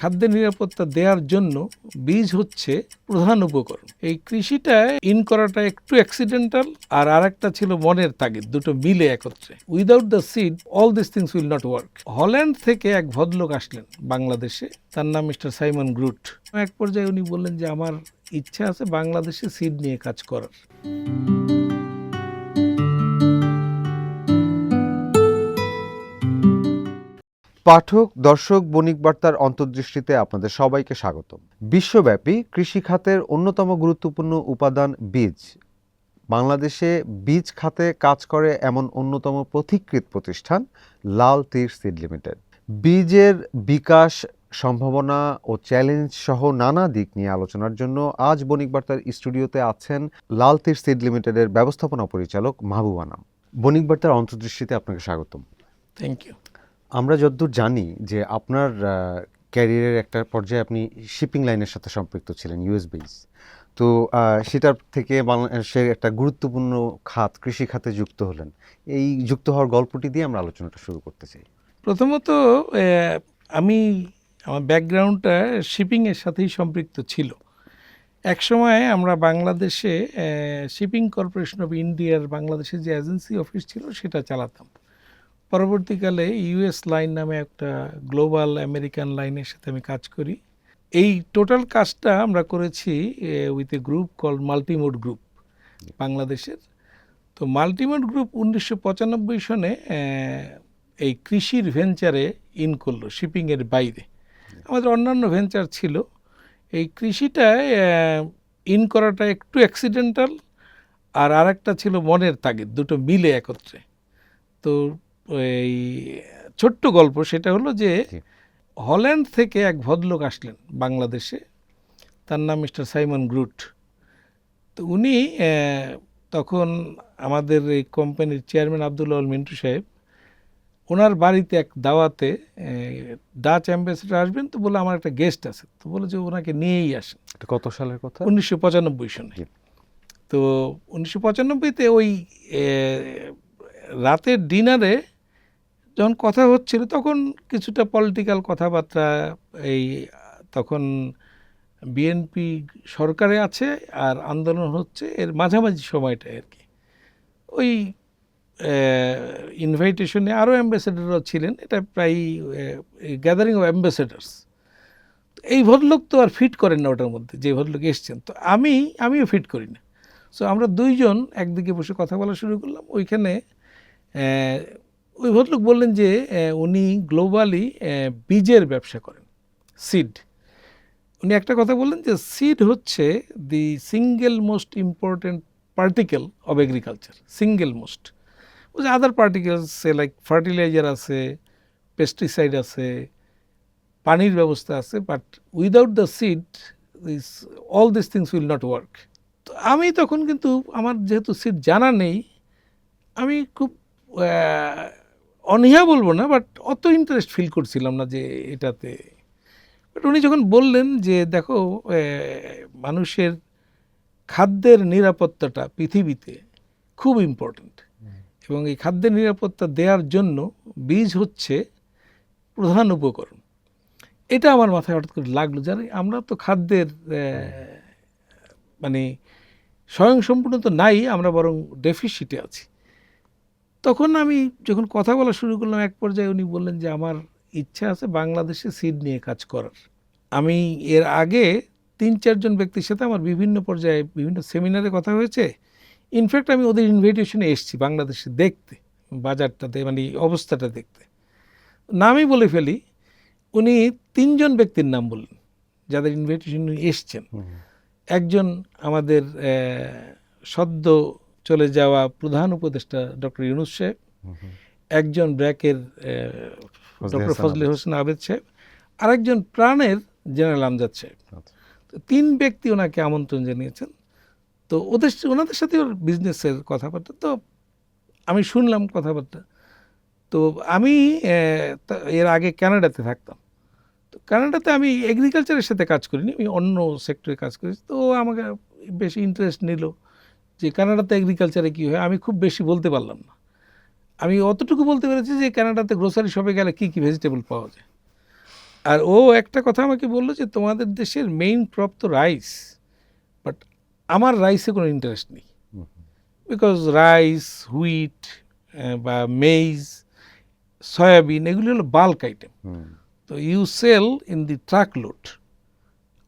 খাদ্যের নিরাপত্তা দেওয়ার জন্য বীজ হচ্ছে প্রধান উপকরণ। এই কৃষিটা ইন করাটা একটু অ্যাক্সিডেন্টাল, আর আরেকটা ছিল মনের তাগিদ, দুটো মিলে একত্রে। Without the seed all this things will not work. Holland থেকে এক ভদ্রলোক আসলেন বাংলাদেশে, তার নাম মিস্টার সাইমন গ্রুট। এক পর্যায়ে উনি বললেন যে আমার ইচ্ছা আছে বাংলাদেশে সিড নিয়ে কাজ করার। পাঠক, দর্শক, বণিক বার্তার অন্তর্দৃষ্টিতে আপনাদের সবাইকে স্বাগতম। বিশ্বব্যাপী কৃষি খাতের অন্যতম গুরুত্বপূর্ণ উপাদান বীজ। বাংলাদেশে বীজ খাতে কাজ করে এমন অন্যতম পথিকৃৎ প্রতিষ্ঠান লাল তীর সিড লিমিটেড। বীজের বিকাশ, সম্ভাবনা ও চ্যালেঞ্জ সহ নানা দিক নিয়ে আলোচনার জন্য আজ বণিক বার্তার স্টুডিওতে আছেন লাল তীর সিড লিমিটেডের ব্যবস্থাপনা পরিচালক মাহবুব আনাম। বণিক বার্তার অন্তর্দৃষ্টিতে আপনাকে স্বাগতম। Thank you. আমরা যতদূর জানি যে আপনার ক্যারিয়ারের একটা পর্যায়ে আপনি শিপিং লাইনের সাথে সম্পৃক্ত ছিলেন, ইউএস বেস। তো সেটার থেকে বাংলাদেশের একটা গুরুত্বপূর্ণ খাত কৃষি খাতে যুক্ত হলেন। এই যুক্ত হওয়ার গল্পটি দিয়ে আমরা আলোচনাটা শুরু করতে চাই। প্রথমত আমি আমার ব্যাকগ্রাউন্ডটা শিপিংয়ের সাথেই সম্পৃক্ত ছিল। একসময় আমরা বাংলাদেশে শিপিং কর্পোরেশন অফ ইন্ডিয়ার বাংলাদেশের যে এজেন্সি অফিস ছিল সেটা চালাতাম। পরবর্তীকালে ইউএস লাইন নামে একটা গ্লোবাল আমেরিকান লাইনের সাথে আমি কাজ করি। এই টোটাল কাজটা আমরা করেছি with a group called Multimode group বাংলাদেশের। তো মাল্টিমোড গ্রুপ 1995 সনে এই কৃষির ভেঞ্চারে ইন করলো শিপিংয়ের বাইরে। আমাদের অন্যান্য ভেঞ্চার ছিল। এই কৃষিটায় ইন করাটা একটু অ্যাক্সিডেন্টাল, আর আরেকটা ছিল মনের তাগিদ, দুটো মিলে একত্রে। তো এই ছোট্ট গল্প সেটা হলো যে হল্যান্ড থেকে এক ভদ্রলোক আসলেন বাংলাদেশে, তার নাম মিস্টার সাইমন গ্রুট। তো উনি তখন আমাদের এই কোম্পানির চেয়ারম্যান আব্দুল্লাহ আল মিন্টু সাহেব, ওনার বাড়িতে এক দাওয়াতে ডাচ অ্যাম্বাসেডার আসবেন। তো বলে আমার একটা গেস্ট আছে, তো বলে যে ওনাকে নিয়েই আসেন। কত সালের কথা? 1995 সনে। তো 1995-তে ওই রাতের ডিনারে যখন কথা হচ্ছিল তখন কিছুটা পলিটিক্যাল কথাবার্তা, এই তখন বিএনপি সরকারে আছে আর আন্দোলন হচ্ছে, এর মাঝামাঝি সময়টায় আর কি। ওই ইনভাইটেশনে আরও অ্যাম্বাসেডারও ছিলেন, এটা প্রায় গ্যাদারিং অফ অ্যাম্বাসেডার্স। এই ভদ্রলোক তো আর ফিট করেন না ওটার মধ্যে, যে ভদ্রলোক এসছেন। তো আমিও ফিট করি না। সো আমরা দুইজন একদিকে বসে কথা বলা শুরু করলাম। ওইখানে ওই ভদ্রলোক বললেন যে উনি গ্লোবালি বীজের ব্যবসা করেন, সিড। উনি একটা কথা বললেন যে সিড হচ্ছে the single most important particle of agriculture, single most. Other particles like fertilizer আছে, পেস্টিসাইড আছে, পানির ব্যবস্থা আছে, but without the seed all this things will not work. তো আমি তখন কিন্তু আমার যেহেতু সিড জানা নেই, আমি খুব অনীহা বলবো না, বাট অত ইন্টারেস্ট ফিল করছিলাম না যে এটাতে। বাট উনি যখন বললেন যে দেখো মানুষের খাদ্যের নিরাপত্তাটা পৃথিবীতে খুব ইম্পর্ট্যান্ট, এবং এই খাদ্যের নিরাপত্তা দেওয়ার জন্য বীজ হচ্ছে প্রধান উপকরণ। এটা আমার মাথায় হঠাৎ করে লাগলো, জানি আমরা তো খাদ্যের মানে স্বয়ংসম্পূর্ণ তো নাই, আমরা বরং ডেফিসিটে আছি। তখন আমি যখন কথা বলা শুরু করলাম, এক পর্যায়ে উনি বললেন যে আমার ইচ্ছা আছে বাংলাদেশে সিড নিয়ে কাজ করার। আমি এর আগে 3-4 জন ব্যক্তির সাথে আমার বিভিন্ন পর্যায়ে বিভিন্ন সেমিনারে কথা হয়েছে। ইনফ্যাক্ট আমি ওদের ইনভাইটেশনে এসেছি বাংলাদেশে দেখতে, বাজারটাতে মানে অবস্থাটা দেখতে। নামই বলে ফেলি, উনি 3 জন ব্যক্তির নাম বললেন যাদের ইনভাইটেশন এসছেন। একজন আমাদের সদ্য চলে যাওয়া প্রধান উপদেষ্টা ডক্টর ইউনূস সাহেব, একজন ব্র্যাকের ডক্টর ফজলে হোসেন আবেদ সাহেব, আরেকজন প্রাণের জেনারেল আমজাদ সাহেব। তো 3 ব্যক্তি ওনাকে আমন্ত্রণ জানিয়েছেন। তো ওনাদের সাথে ওর বিজনেসের কথাবার্তা, তো আমি শুনলাম কথাবার্তা। তো আমি এর আগে কানাডাতে থাকতাম। তো কানাডাতে আমি এগ্রিকালচারের সাথে কাজ করিনি, আমি অন্য সেক্টরে কাজ করেছি। তো আমাকে বেশি ইন্টারেস্ট নিল যে কানাডাতে এগ্রিকালচারে কী হয়। আমি খুব বেশি বলতে পারলাম না, আমি অতটুকু বলতে পেরেছি যে কানাডাতে গ্রোসারি শপে গেলে কী কী ভেজিটেবল পাওয়া যায়। আর ও একটা কথা আমাকে বললো যে তোমাদের দেশের মেইন ক্রপ তো রাইস, বাট আমার রাইসে কোনো ইন্টারেস্ট নেই, বিকজ রাইস, হুইট বা মেইজ, সয়াবিন এগুলি হলো বাল্ক আইটেম, তো you sell in the truck load,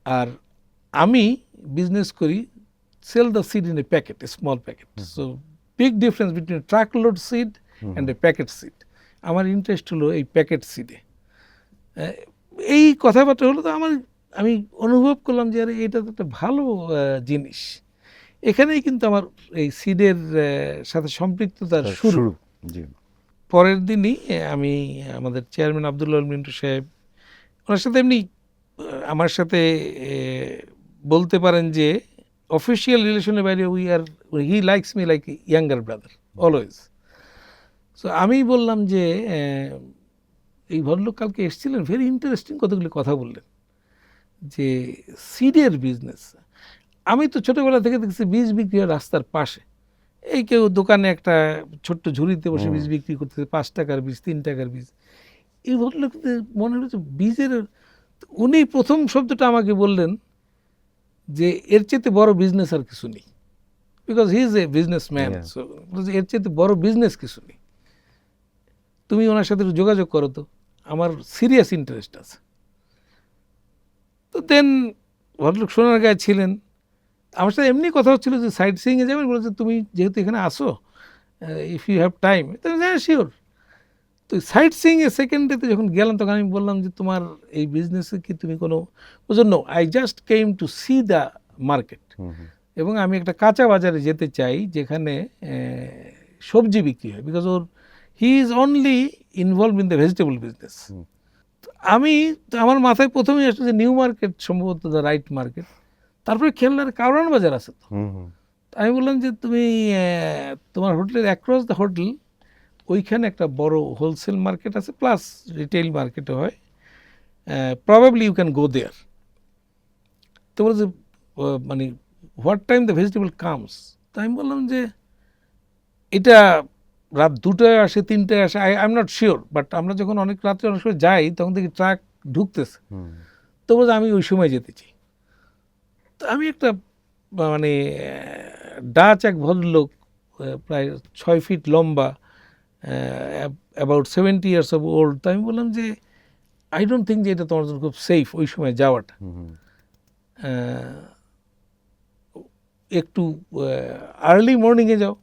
আর আমি বিজনেস করি sell the seed in a packet, a small packet, so big difference between truck load seed and a packet seed. আমার interest হলো এই packet সিডে। এই কথাবার্তা হলো তো আমি অনুভব করলাম যে আরে এটা তো একটা ভালো জিনিস। এখানেই কিন্তু আমার এই সিডের সাথে সম্পৃক্ততার শুরু। জি। পরের দিনই আমি আমাদের চেয়ারম্যান আব্দুল্লাহ মিন্টু সাহেব, ওনার সাথে এমনি আমার সাথে বলতে পারেন যে অফিসিয়াল রিলেশনের বাইরে he likes me like younger brother always. So আমি বললাম যে এই ভদ্রলোক কালকে এসেছিলেন, ভেরি ইন্টারেস্টিং কতগুলি কথা বললেন যে সিডের বিজনেস। আমি তো ছোটোবেলা থেকে দেখছি বীজ বিক্রি হয় রাস্তার পাশে, এই কেউ দোকানে একটা ছোট্ট ঝুড়িতে বসে বীজ বিক্রি করতেছে, 5 টাকার বীজ, 3 টাকার বীজ। এই ভদ্রলোক মনে হচ্ছে বীজের, উনি প্রথম শব্দটা আমাকে বললেন যে এর চেয়ে বড় বিজনেস আর কিছু নেই, because he is a business man. So এর চেয়ে বড় বিজনেস কিছু নেই, তুমি ওনার সাথে যোগাযোগ করো, তো আমার সিরিয়াস ইন্টারেস্ট আছে। তো দেন ভদ্রলোক সোনারগাঁয়ে ছিলেন, আমার সাথে এমনি কথা হচ্ছিল যে সাইট সিইংয়ে যাবেন, বলেছে তুমি যেহেতু এখানে আসো, ইফ ইউ হ্যাভ টাইম, হ্যাঁ শিওর। তো সাইট সিইংয়ে সেকেন্ড ডেতে যখন গেলাম তখন আমি বললাম যে তোমার এই বিজনেসে কি তুমি কোনো, বুঝো no, I just came to see the market, এবং আমি একটা কাঁচা বাজারে যেতে চাই যেখানে সবজি বিক্রি হয়, because or he is only involve in the vegetable business. আমি, আমার মাথায় প্রথমেই আসছে যে নিউ মার্কেট সম্ভবত দ্য রাইট মার্কেট, তারপরে খেলনার কারওয়ান বাজার আছে। তো আমি বললাম যে তুমি তোমার হোটেলের অ্যাক্রস দ্য হোটেল ওইখানে একটা বড় হোলসেল মার্কেট আছে, প্লাস রিটেইল মার্কেটও হয়, প্রবাবলি ইউ ক্যান গো দেয়ার। তো বলছে মানে what time the vegetable comes. তো আমি বললাম যে এটা রাত 2টায় আসে, 3টায় আসে, I am not sure, but আমরা যখন অনেক রাত্রে অনেক সময় যাই তখন দেখি ট্রাক ঢুকতেছে। তো বলছে আমি ওই সময় যেতে চাই। তো আমি একটা মানে ডাচ এক ভদ্রলোক, প্রায় 6 ফিট লম্বা, অ্যাবাউট 70 ইয়ার্স অফ ওল্ড। তো আমি বললাম যে আই ডোন্ট থিঙ্ক যে এটা তোমার জন্য খুব সেফ ওই সময় যাওয়াটা, একটু আর্লি মর্নিংয়ে যাও,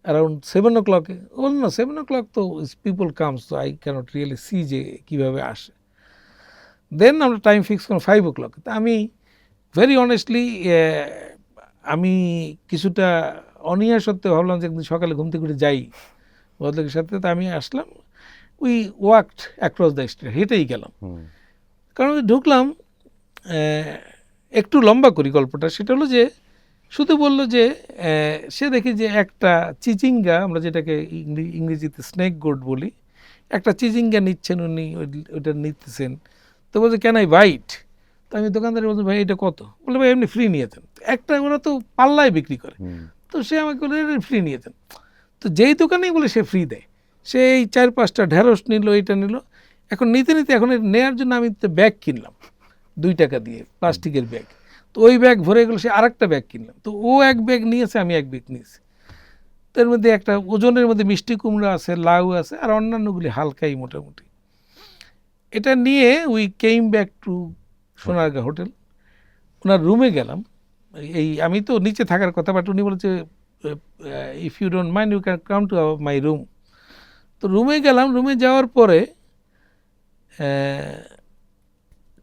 অ্যারাউন্ড 7 o'clock। বলুন না 7 o'clock তো পিপল কামস, তো আই ক্যানট রিয়েলি সি যে কীভাবে আসে। দেন আমরা টাইম ফিক্স করলাম 5 o'clock। তা আমি ভেরি অনেস্টলি আমি কিছুটা অনীহা সত্ত্বেও ভাবলাম যে একদিন সকালে ঘুম থেকে উঠে যাই ভদ্রলোকের সাথে। তা আমি আসলাম, we walked across the street, হেঁটেই গেলাম। কারণ ঢুকলাম, একটু লম্বা করি গল্পটা, সেটা হলো যে শুধু বললো যে সে দেখি যে একটা চিচিঙ্গা, আমরা যেটাকে ইংরেজিতে স্নেক গোড বলি, একটা চিচিঙ্গা নিচ্ছেন উনি, ওইটা নিতেছেন। তো বলছে ক্যান আই বাইট? তো আমি দোকানদারে বলছি ভাই এটা কত? বলে ভাই এমনি ফ্রি নিয়েছেন। একটা ওরা তো পাল্লায় বিক্রি করে, তো সে আমাকে বলে ফ্রি নিয়েছেন। তো যেই দোকানেই বলে সে ফ্রি দেয়, সে এই 4-5টা ঢেঁড়স নিল, এইটা নিল। এখন নিতে এখন নেওয়ার জন্য আমি ব্যাগ কিনলাম 2 টাকা দিয়ে, প্লাস্টিকের ব্যাগ। তো ওই ব্যাগ ভরে গেলো, সে আরেকটা ব্যাগ কিনলাম। তো ও এক ব্যাগ নিয়েছে, আমি এক ব্যাগ নিয়েছি। তার মধ্যে একটা ওজনের মধ্যে মিষ্টি কুমড়া আছে, লাউ আছে, আর অন্যান্যগুলি হালকাই মোটামুটি। এটা নিয়ে we came back to Sonargaon hotel. ওনার রুমে গেলাম, এই আমি তো নিচে থাকার কথা, বাট উনি বলেছে if you don't mind you can come to my room. তো রুমে গেলাম, রুমে যাওয়ার পরে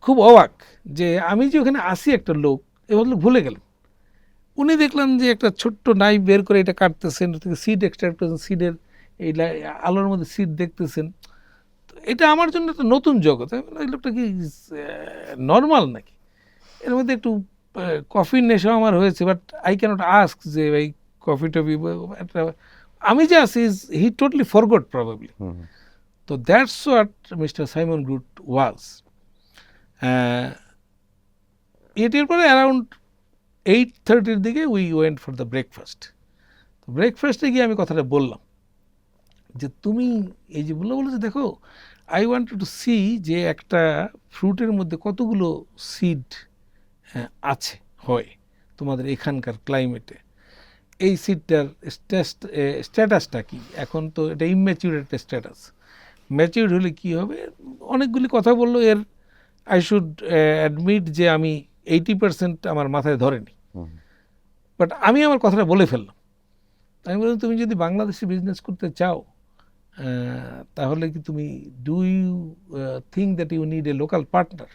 খুব অবাক যে আমি যে ওখানে আসি একটা লোক, এ বললো ভুলে গেলেন। উনি দেখলাম যে একটা ছোট্ট নাইফ বের করে এটা কাটতেছেন, থেকে সিড এক্সট্রাক্ট করতেছেন, সিডের এই আলোর মধ্যে সিড দেখতেছেন। তো এটা আমার জন্য একটা নতুন জগৎ। এই লোকটা কি নর্মাল নাকি? এর মধ্যে একটু কফির নেশা আমার হয়েছে, বাট আই ক্যানট আস্ক যে ভাই কফি টফি একটা, আমি যে আসি হি টোটালি ফরগট প্রবাবলি। তো that's what mister Simon Groot was. এটির পরে অ্যারাউন্ড 8:30 দিকে we went for the breakfast. তো ব্রেকফাস্টে গিয়ে আমি কথাটা বললাম যে তুমি এই যে বললো যে দেখো আই ওয়ান্টেড টু সি যে একটা ফ্রুটের মধ্যে কতগুলো সিড আছে হয় তোমাদের এখানকার ক্লাইমেটে, এই সিডটার স্ট্যাটাসটা কি। এখন তো এটা ইম্যাচিউর একটা স্ট্যাটাস, ম্যাচিউর হলে কি হবে, অনেকগুলি কথা বললো। এর আই শুড অ্যাডমিট যে আমি 80% আমার মাথায় ধরেনি, বাট আমি আমার কথাটা বলে ফেললাম। আমি বললাম তুমি যদি বাংলাদেশে বিজনেস করতে চাও তাহলে কি তুমি do you think that you need a local partner.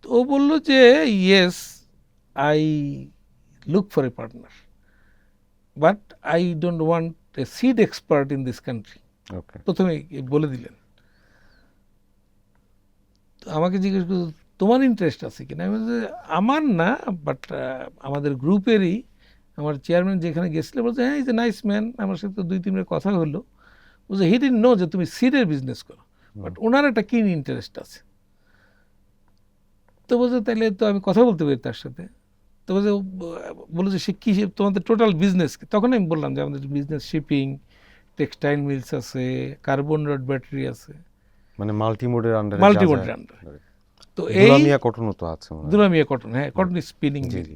তো ও বললো যে yes I look for a partner but I don't want a seed expert in this country. Okay. প্রথমে বলে দিলেন। তো আমাকে জিজ্ঞেস করলো তোমার ইন্টারেস্ট আছে কিনা। আমি বলছি আমার না, বাট আমাদের গ্রুপেরই আমার চেয়ারম্যান যেখানে গেছিলো বলছে হ্যাঁ ইজ এ নাইস ম্যান, আমার সাথে 2-3 মিনিট কথা হলো। বলছে হি ডিডন্ট নো যে তুমি সিডের বিজনেস করো, বাট ওনার একটা কিন ইন্টারেস্ট আছে। তো বলছে তাহলে তো আমি কথা বলতে পারি তার সাথে। তো বলে যে সে কী তোমাদের টোটাল বিজনেস কি। তখন আমি বললাম যে আমাদের বিজনেস শিপিং, টেক্সটাইল মিলস আছে, কার্বন রড ব্যাটারি আছে, মানে মাল্টিমোডের আন্ডারে মাল্টিমোডের আন্ডার। তো এই দুলামিয়া কটনও তো আছে মনে হয়। দুলামিয়া কটন, হ্যাঁ কটন স্পিনিং জি, মিল। জি।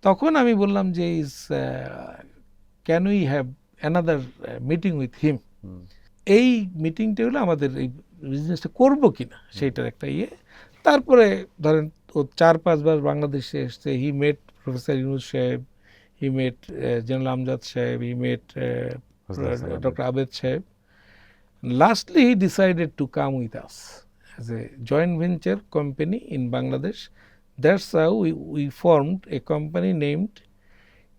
তখন আমি বললাম যে is can we have another meeting with him. এই মিটিংটা হলো আমাদের এই বিজনেসটা করবো কিনা সেইটার একটা ইয়ে। তারপরে ধরেন ও 4-5 বার বাংলাদেশে এসছে, হি মেট প্রফেসর ইউনুস সাহেব, হি মেট জেনারেল আমজাদ সাহেব, হি মেট ডক্টর আবেদ সাহেব। Lastly, he decided to come with us as a joint venture company in Bangladesh. That's how we formed a company named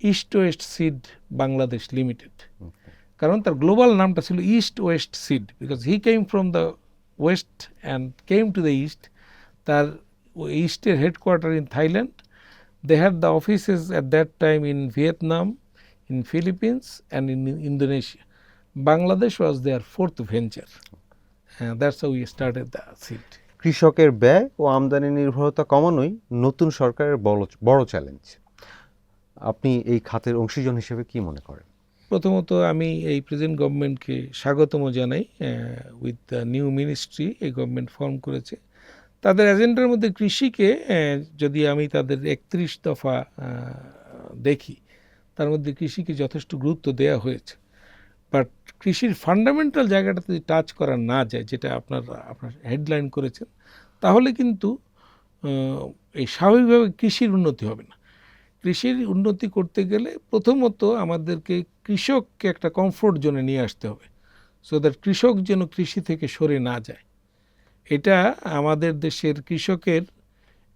East West Seed Bangladesh Limited. কারণ তার গ্লোবাল নামটা ছিল East West Seed, because he came from the west and came to the east. তার ইস্টের headquarter in Thailand, they had the offices at that time in Vietnam, in Philippines and in Indonesia. Bangladesh was their fourth venture. That's how we started the seed. কৃষকের ব্যয় ও আমদানি নির্ভরতা কমানোই নতুন সরকারের বড় challenge. আপনি এই খাতের অংশীজন হিসেবে কি মনে করেন? প্রথমত আমি এই প্রেজেন্ট গভর্নমেন্টকে স্বাগতম জানাই। উইথ দ্য নিউ মিনিস্ট্রি এই গভর্নমেন্ট ফর্ম করেছে। তাদের এজেন্ডার মধ্যে কৃষিকে যদি আমি তাদের 31 দফা দেখি, তার মধ্যে কৃষিকে যথেষ্ট গুরুত্ব দেওয়া হয়েছে। বাট কৃষির ফান্ডামেন্টাল জায়গাটা যদি টাচ করা না যায়, যেটা আপনার হেডলাইন করেছেন, তাহলে কিন্তু এই স্বাভাবিকভাবে কৃষির উন্নতি হবে না। কৃষির উন্নতি করতে গেলে প্রথমত আমাদেরকে কৃষককে একটা কমফোর্ট জোনে নিয়ে আসতে হবে, সো দ্যাট কৃষক যেন কৃষি থেকে সরে না যায়। এটা আমাদের দেশের কৃষকের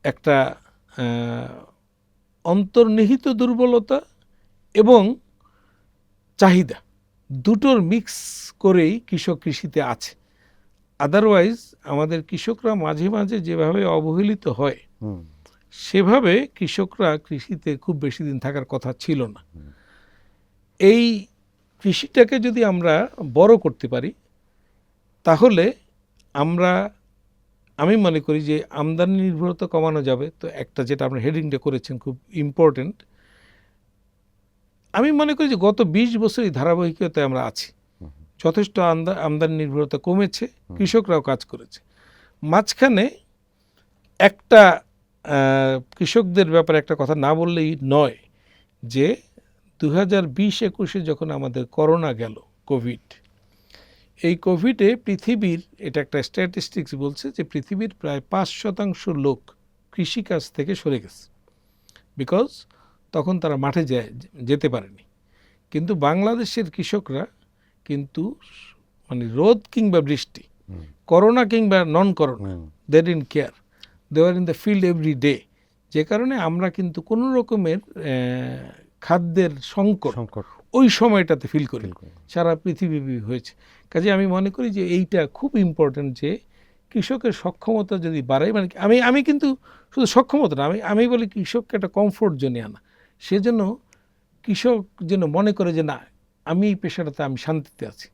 একটা অন্তর্নিহিত দুর্বলতা এবং চাহিদা, দুটোর মিক্স করেই কৃষক কৃষিতে আছে। আদারওয়াইজ আমাদের কৃষকরা মাঝে মাঝে যেভাবে অবহেলিত হয়, সেভাবে কৃষকরা কৃষিতে খুব বেশি দিন থাকার কথা ছিল না। এই কৃষিটাকে যদি আমরা বড় করতে পারি, তাহলে আমি মনে করি যে আমদানি নির্ভরতা কমানো যাবে। তো একটা যেটা আপনার হেডিংটা করেছেন খুব ইম্পর্টেন্ট, আমি মনে করি যে গত 20 বছর এই ধারাবাহিকতায় আমরা আছি। যথেষ্ট আমদানি নির্ভরতা কমেছে, কৃষকরাও কাজ করেছে। মাঝখানে একটা কৃষকদের ব্যাপারে একটা কথা না বললেই নয়, যে 2020-21 যখন আমাদের করোনা গেল, কোভিড, এই কোভিডে পৃথিবীর, এটা একটা স্ট্যাটিস্টিক্স বলছে যে পৃথিবীর প্রায় 5% লোক কৃষিকাজ থেকে সরে গেছে, বিকজ তখন তারা মাঠে যেতে পারেনি। কিন্তু বাংলাদেশের কৃষকরা কিন্তু মানে রোদ কিংবা বৃষ্টি, করোনা কিংবা non corona, they didn't care, they are in the field every day. যে কারণে আমরা কিন্তু কোনো রকমের খাদ্যের সংকট ওই সময়টাতে ফিল করি, সারা পৃথিবী হয়েছে। কাজে আমি মনে করি যে এইটা খুব ইম্পর্টেন্ট, যে কৃষকের সক্ষমতা যদি বাড়ায়, মানে আমি কিন্তু শুধু সক্ষমতা না, আমি বলি কৃষককে একটা কমফোর্ট জোনে আনা। সেজন্য কৃষক যেন মনে করে যে না, আমি এই পেশাটাতে আমি শান্তিতে আছি,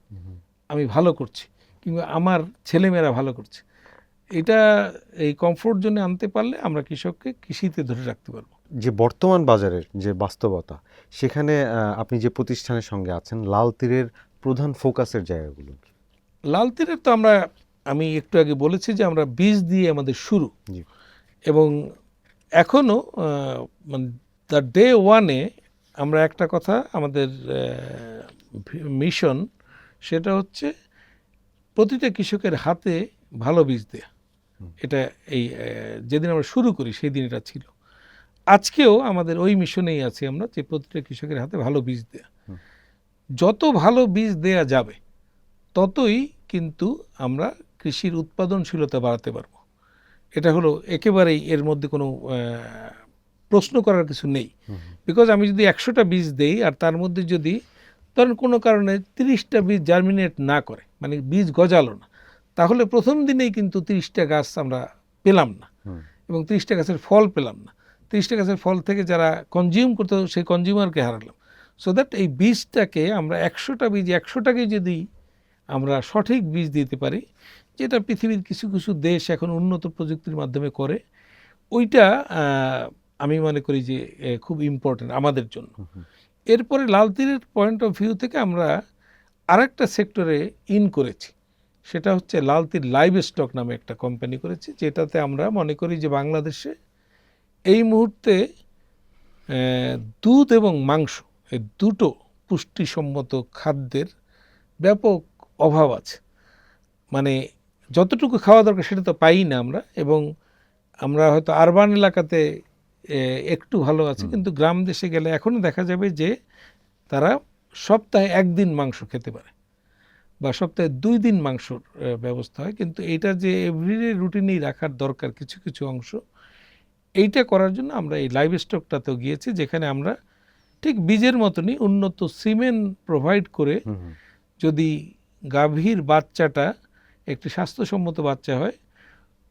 আমি ভালো করছি, কিংবা আমার ছেলেমেয়েরা ভালো করছে। এটা এই কমফোর্ট জোনে আনতে পারলে আমরা কৃষককে কৃষিতে ধরে রাখতে পারবো। যে বর্তমান বাজারের যে বাস্তবতা, সেখানে আপনি যে প্রতিষ্ঠানের সঙ্গে আছেন, লাল তীরের প্রধান ফোকাসের জায়গাগুলো কি? লাল তীরের তো আমি একটু আগে বলেছি যে আমরা বীজ দিয়ে আমাদের শুরু, জি। এবং এখনও মানে দ্য ডে ওয়ানে আমরা একটা কথা আমাদের মিশন, সেটা হচ্ছে প্রতিটা কৃষকের হাতে ভালো বীজ দেয়া। এটা এই যেদিন আমরা শুরু করি সেই দিন এটা ছিল। আজকেও আমাদের ওই মিশনেই আছি আমরা, যে প্রতিটা কৃষকের হাতে ভালো বীজ দেয়া। যত ভালো বীজ দেয়া যাবে ততই কিন্তু আমরা কৃষির উৎপাদনশীলতা বাড়াতে পারবো। এটা হলো একেবারেই, এর মধ্যে কোনো প্রশ্ন করার কিছু নেই। বিকজ আমি যদি 100টা বীজ দেই আর তার মধ্যে যদি ধরেন কোনো কারণে 30টা বীজ জার্মিনেট না করে, মানে বীজ গজালো না, তাহলে প্রথম দিনেই কিন্তু 30টা গাছ আমরা পেলাম না, এবং 30টা গাছের ফল পেলাম না। 30টা গাছের ফল থেকে যারা কনজিউম করতে সেই কনজিউমারকে হারালাম। সো দ্যাট এই বীজটাকে আমরা 100টা বীজ 100টাকে যদি আমরা সঠিক বীজ দিতে পারি, যেটা পৃথিবীর কিছু কিছু দেশ এখন উন্নত প্রযুক্তির মাধ্যমে করে, ওইটা আমি মনে করি যে খুব ইম্পর্টেন্ট আমাদের জন্য। এরপরে লাল তীরের পয়েন্ট অফ ভিউ থেকে আমরা আরেকটা সেক্টরে করেছি, সেটা হচ্ছে লাল তীর লাইভ স্টক নামে একটা কোম্পানি করেছি, যেটাতে আমরা মনে করি যে বাংলাদেশে এই মুহূর্তে দুধ এবং মাংস, এই দুটো পুষ্টিসম্মত খাদ্যের ব্যাপক অভাব আছে। মানে যতটুকু খাওয়া দরকার সেটা তো পাই না আমরা, এবং আমরা হয়তো আরবান এলাকাতে একটু ভালো আছে, কিন্তু গ্রাম দেশে গেলে এখনও দেখা যাবে যে তারা সপ্তাহে 1 দিন মাংস খেতে পারে বা সপ্তাহে 2 দিন মাংসর ব্যবস্থা হয়। কিন্তু এইটা যে এভরিডে রুটিনেই রাখার দরকার কিছু কিছু অংশ, এইটা করার জন্য আমরা এই লাইভ স্টকটাতেও গিয়েছি, যেখানে আমরা ঠিক বীজের মতনই উন্নত সিমেন্ট প্রোভাইড করে যদি গাভীর বাচ্চাটা একটি স্বাস্থ্যসম্মত বাচ্চা হয়,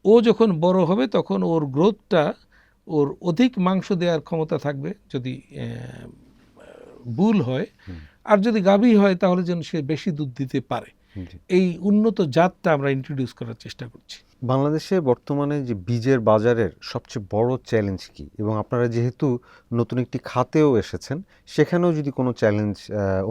ও যখন বড় হবে তখন ওর গ্রোথটা, ওর অধিক মাংস দেওয়ার ক্ষমতা থাকবে যদি বুল হয়, আর যদি গাভী হয় তাহলে যেন সে বেশি দুধ দিতে পারে। এই উন্নত জাতটা আমরা ইন্ট্রোডিউস করার চেষ্টা করছি। বাংলাদেশে বর্তমানে যে বীজের বাজারের সবচেয়ে বড় চ্যালেঞ্জ কি, এবং আপনারা যেহেতু নতুন একটি খাতেও এসেছেন, সেখানেও যদি কোনো চ্যালেঞ্জ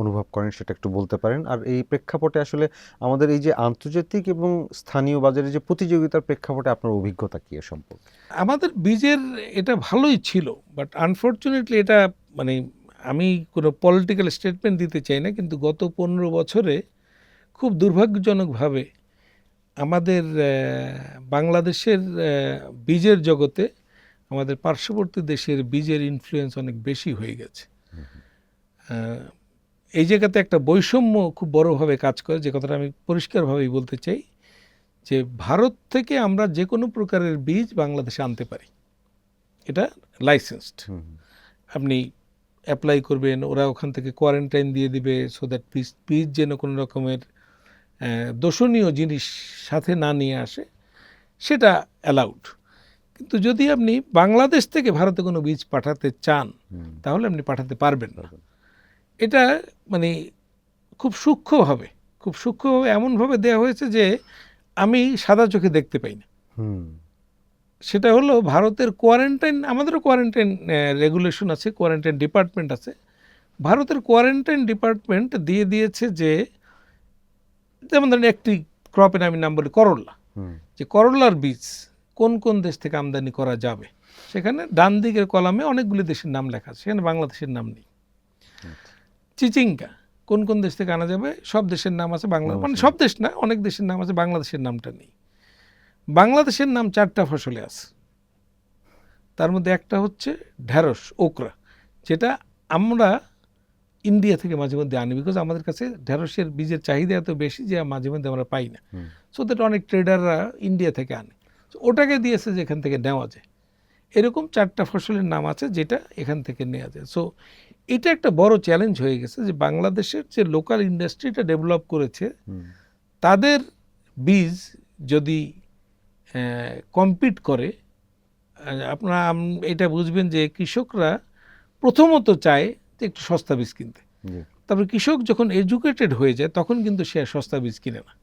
অনুভব করেন সেটা একটু বলতে পারেন। আর এই প্রেক্ষাপটে আসলে আমাদের এই যে আন্তর্জাতিক এবং স্থানীয় বাজারে যে প্রতিযোগিতার প্রেক্ষাপটে আপনার অভিজ্ঞতা কি এ সম্পর্কে? আমাদের বীজের এটা ভালোই ছিল, বাট আনফর্চুনেটলি এটা, মানে আমি কোনো পলিটিক্যাল স্টেটমেন্ট দিতে চাই না, কিন্তু গত 15 বছরে খুব দুর্ভাগ্যজনকভাবে আমাদের বাংলাদেশের বীজের জগতে আমাদের পার্শ্ববর্তী দেশের বীজের ইনফ্লুয়েন্স অনেক বেশি হয়ে গেছে। এই জায়গাতে একটা বৈষম্য খুব বড়োভাবে কাজ করে, যে কথাটা আমি পরিষ্কারভাবেই বলতে চাই, যে ভারত থেকে আমরা যে কোনো প্রকারের বীজ বাংলাদেশে আনতে পারি, এটা লাইসেন্সড। আপনি অ্যাপ্লাই করবেন, ওরা ওখান থেকে কোয়ারেন্টাইন দিয়ে দিবে, সো দ্যাট বীজ যেন কোনো রকমের দোষণীয় জিনিস সাথে না নিয়ে আসে, সেটা অ্যালাউড। কিন্তু যদি আপনি বাংলাদেশ থেকে ভারতে কোনো বীজ পাঠাতে চান, তাহলে আপনি পাঠাতে পারবেন না। এটা মানে খুব সূক্ষ্মভাবে এমনভাবে দেওয়া হয়েছে যে আমি সাদা চোখে দেখতে পাই না। সেটা হলো ভারতের কোয়ারেন্টাইন, আমাদেরও কোয়ারেন্টাইন রেগুলেশন আছে, কোয়ারেন্টাইন ডিপার্টমেন্ট আছে। ভারতের কোয়ারেন্টাইন ডিপার্টমেন্ট দিয়ে দিয়েছে যে, যেমন ধরেন একটি ক্রপের আমি নাম বলি করল্লা, যে করল্লার বীজ কোন কোন দেশ থেকে আমদানি করা যাবে, সেখানে ডান দিকের কলামে অনেকগুলি দেশের নাম লেখা আছে, সেখানে বাংলাদেশের নাম নেই। চিচিঙ্গা কোন কোন দেশ থেকে আনা যাবে, সব দেশের নাম আছে, বাংলা মানে সব দেশ না, অনেক দেশের নাম আছে, বাংলাদেশের নামটা নেই। বাংলাদেশের নাম 4টা ফসলে আছে, তার মধ্যে একটা হচ্ছে ঢেঁড়স, ওকরা, যেটা আমরা ইন্ডিয়া থেকে মাঝে মধ্যে আনি, বিকজ আমাদের কাছে ঢেঁড়সের বীজের চাহিদা এত বেশি যে মাঝে মধ্যে আমরা পাই না, সো দ্যাট অনেক ট্রেডাররা ইন্ডিয়া থেকে আনে, ওটাকে দিয়েছে যে এখান থেকে নেওয়া যায়। এরকম 4টা ফসলের নাম আছে যেটা এখান থেকে নেওয়া যায়। সো এটা একটা বড় চ্যালেঞ্জ হয়ে গেছে যে বাংলাদেশের যে লোকাল ইন্ডাস্ট্রিটা ডেভেলপ করেছে, তাদের বীজ যদি কম্পিট করে, আপনারা এটা বুঝবেন যে কৃষকরা প্রথমত চায় যে একটু সস্তা বীজ কিনতে, তারপরে কৃষক যখন এডুকেটেড হয়ে যায় তখন কিন্তু সে সস্তা বীজ কিনে না।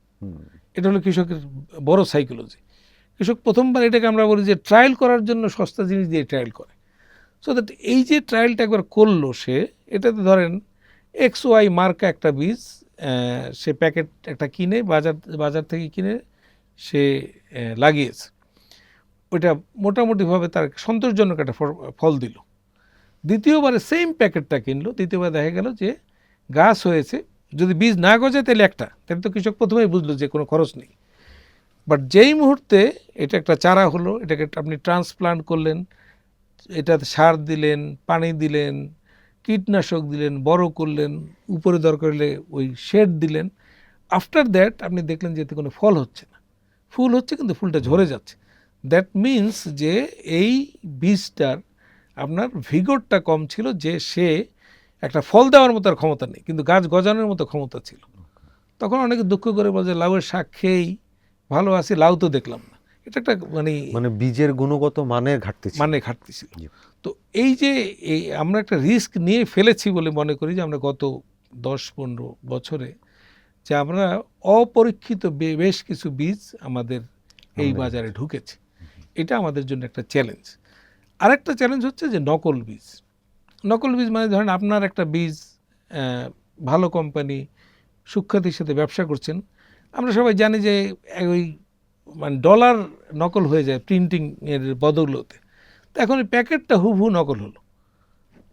এটা হলো কৃষকের বড় সাইকোলজি। কৃষক প্রথমবার এটাকে আমরা বলি যে ট্রায়াল করার জন্য সস্তা জিনিস দিয়ে ট্রায়াল করে, সো দ্যাট এই যে ট্রায়ালটা একবার করলো সে, এটাতে ধরেন XY মার্কা একটা বীজ সে প্যাকেট একটা কিনে বাজার থেকে কিনে সে লাগিয়েছে, ওইটা মোটামুটিভাবে তার সন্তোষজনক একটা ফল দিল। দ্বিতীয়বারে সেম প্যাকেটটা কিনলো, দ্বিতীয়বার দেখা গেল যে গাছ হয়েছে, যদি বীজ না গজায় তাহলে তো কৃষক প্রথমেই বুঝলো যে কোনো খরচ নেই। বাট যেই মুহূর্তে এটা একটা চারা হলো, এটাকে আপনি ট্রান্সপ্লান্ট করলেন, এটাতে সার দিলেন, পানি দিলেন, কীটনাশক দিলেন, বড় করলেন, উপরে দরকার হলে ওই শেড দিলেন, আফটার দ্যাট আপনি দেখলেন যে এতে কোনো ফল হচ্ছে না, ফুল হচ্ছে কিন্তু ফুলটা ঝরে যাচ্ছে। দ্যাট মিনস যে এই বীজটার আপনার ভিগরটা কম ছিল, যে সে একটা ফল দেওয়ার মতো আর ক্ষমতা নেই, কিন্তু গাছ গজানোর মতো ক্ষমতা ছিল। তখন অনেকে দুঃখ করে বলে যে লাউয়ের শাক খেয়েই ভালো আছি, লাউ তো দেখলাম না। এটা একটা মানে বীজের গুণগত মানের ঘাটতি ছিল। তো এই যে আমরা একটা রিস্ক নিয়ে ফেলেছি বলে মনে করি যে আমরা গত 10-15 বছরে যে আমরা অপরীক্ষিত বেশ কিছু বীজ আমাদের এই বাজারে ঢুকেছে। এটা আমাদের জন্য একটা চ্যালেঞ্জ। আরেকটা চ্যালেঞ্জ হচ্ছে যে নকল বীজ। নকল বীজ মানে ধরেন আপনার একটা বীজ ভালো কোম্পানি সুখ্যাতির সাথে ব্যবসা করছেন, আমরা সবাই জানি যে ওই মানে ডলার নকল হয়ে যায় প্রিন্টিং এর বদৌলতে। তো এখন এই প্যাকেটটা হুবহু নকল হলো।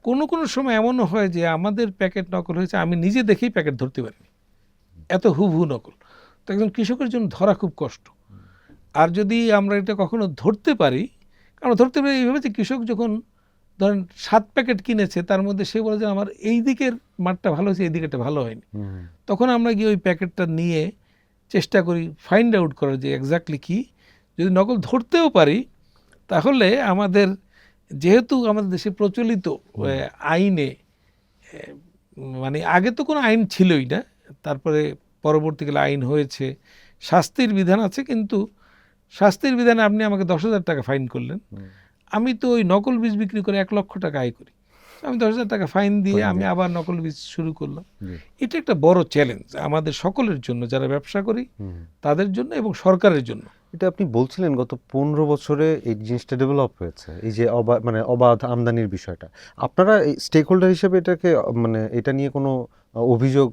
কোনো সময় এমনও হয় যে আমাদের প্যাকেট নকল হয়েছে, আমি নিজে দেখেই প্যাকেট ধরতে পারিনি, এত হুবহু নকল। তো একজন কৃষকের জন্য ধরা খুব কষ্ট। আর যদি আমরা এটা কখনো ধরতে পারি, কারণ ধরতে পারি এইভাবে যে কৃষক যখন ধরেন 7 প্যাকেট কিনেছে, তার মধ্যে সে বলে যে আমার এই দিকের মাঠটা ভালো হয়েছে, এই দিকেরটা ভালো হয়নি, তখন আমরা গিয়ে ওই প্যাকেটটা নিয়ে চেষ্টা করি ফাইন্ড আউট করার যে এক্স্যাক্টলি কী। যদি নকল ধরতেও পারি, তাহলে আমাদের যেহেতু আমাদের দেশে প্রচলিত আইনে মানে আগে তো কোনো আইন ছিলই না, তারপরে পরবর্তীকালে আইন হয়েছে, শাস্তির বিধান আছে, কিন্তু শাস্তির বিধানে আপনি আমাকে 10,000 টাকা ফাইন করলেন, আমি তো ওই নকল বীজ বিক্রি করে 1 লক্ষ টাকা আয় করি, আমি 10,000 টাকা ফাইন দিয়ে আমি আবার নকল বীজ শুরু করলাম। এটা একটা বড় চ্যালেঞ্জ আমাদের সকলের জন্য, যারা ব্যবসা করি তাদের জন্য এবং সরকারের জন্য। এটা আপনি বলছিলেন গত 15 বছরে এই জিনিসটা ডেভেলপ হয়েছে, এই যে অবাধ আমদানির বিষয়টা। আপনারা স্টেক হোল্ডার হিসেবে এটাকে মানে এটা নিয়ে কোনো অভিযোগ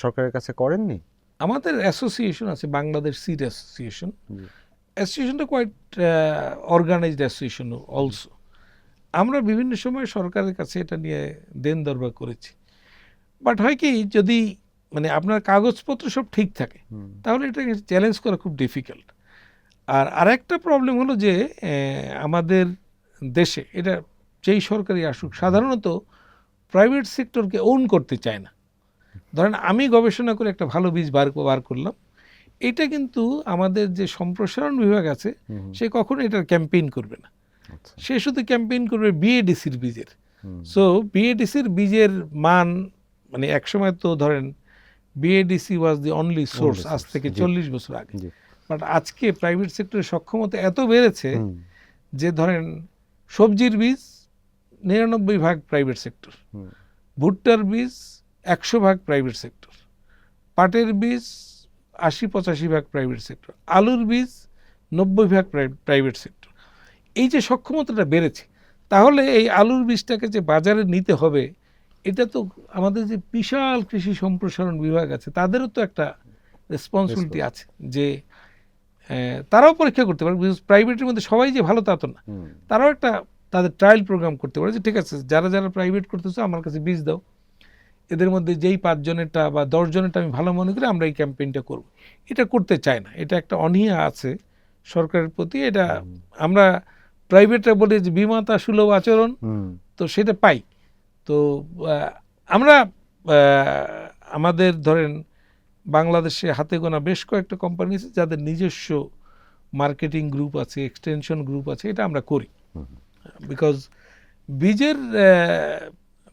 সরকারের কাছে করেননি? আমাদের অ্যাসোসিয়েশন আছে, বাংলাদেশ সিড অ্যাসোসিয়েশন। অ্যাসোসিয়েশনটা কোয়াইট অর্গানাইজড অ্যাসোসিয়েশন অলসো। আমরা বিভিন্ন সময় সরকারের কাছে এটা নিয়ে দেন দরবার করেছি। বাট হয় কি, যদি মানে আপনার কাগজপত্র সব ঠিক থাকে তাহলে এটাকে চ্যালেঞ্জ করা খুব ডিফিকাল্ট। আর আরেকটা প্রবলেম হলো যে আমাদের দেশে এটা যেই সরকারি আসুক, সাধারণত প্রাইভেট সেক্টরকে ওন করতে চায় না। ধরেন আমি গবেষণা করে একটা ভালো বীজ বার করলাম, এটা কিন্তু আমাদের যে সম্প্রসারণ বিভাগ আছে সে কখনো এটার ক্যাম্পেইন করবে না, সে শুধু ক্যাম্পেইন করবে বিএডিসির বীজের। সো বিএডিসির বীজের মান মানে একসময় তো ধরেন BADC was the only source, আজ থেকে 40 বছর আগে। বাট আজকে প্রাইভেট সেক্টরের সক্ষমতা এত বেড়েছে যে ধরেন সবজির বীজ 99% প্রাইভেট সেক্টর, ভুট্টার বীজ 100% প্রাইভেট সেক্টর, পাটের বীজ 80-85% প্রাইভেট সেক্টর, আলুর বীজ 90% প্রাইভেট সেক্টর। এই যে সক্ষমতাটা বেড়েছে, তাহলে এই আলুর বীজটাকে যে বাজারে নিতে হবে, এটা তো আমাদের যে বিশাল কৃষি সম্প্রসারণ বিভাগ আছে তাদেরও তো একটা রেসপন্সিবিলিটি আছে যে তারাও পরীক্ষা করতে পারে। প্রাইভেটের মধ্যে সবাই যে ভালো তা তো না, তারাও একটা তাদের ট্রায়াল প্রোগ্রাম করতে পারে যে ঠিক আছে যারা প্রাইভেট করতেছে আমার কাছে বীজ দাও, এদের মধ্যে যেই 5 জনেরটা বা 10 জনেরটা আমি ভালো মনে করি আমরা এই ক্যাম্পেইনটা করব। এটা করতে চায় না, এটা একটা অনীহা আছে সরকারের প্রতি। এটা আমরা প্রাইভেটরা বলি যে বিমাতা সুলভ আচরণ, তো সেটা পাই। তো আমরা আমাদের ধরেন বাংলাদেশে হাতে গোনা বেশ কয়েকটা কোম্পানি আছে যাদের নিজস্ব মার্কেটিং গ্রুপ আছে, এক্সটেনশন গ্রুপ আছে, এটা আমরা করি। বিকজ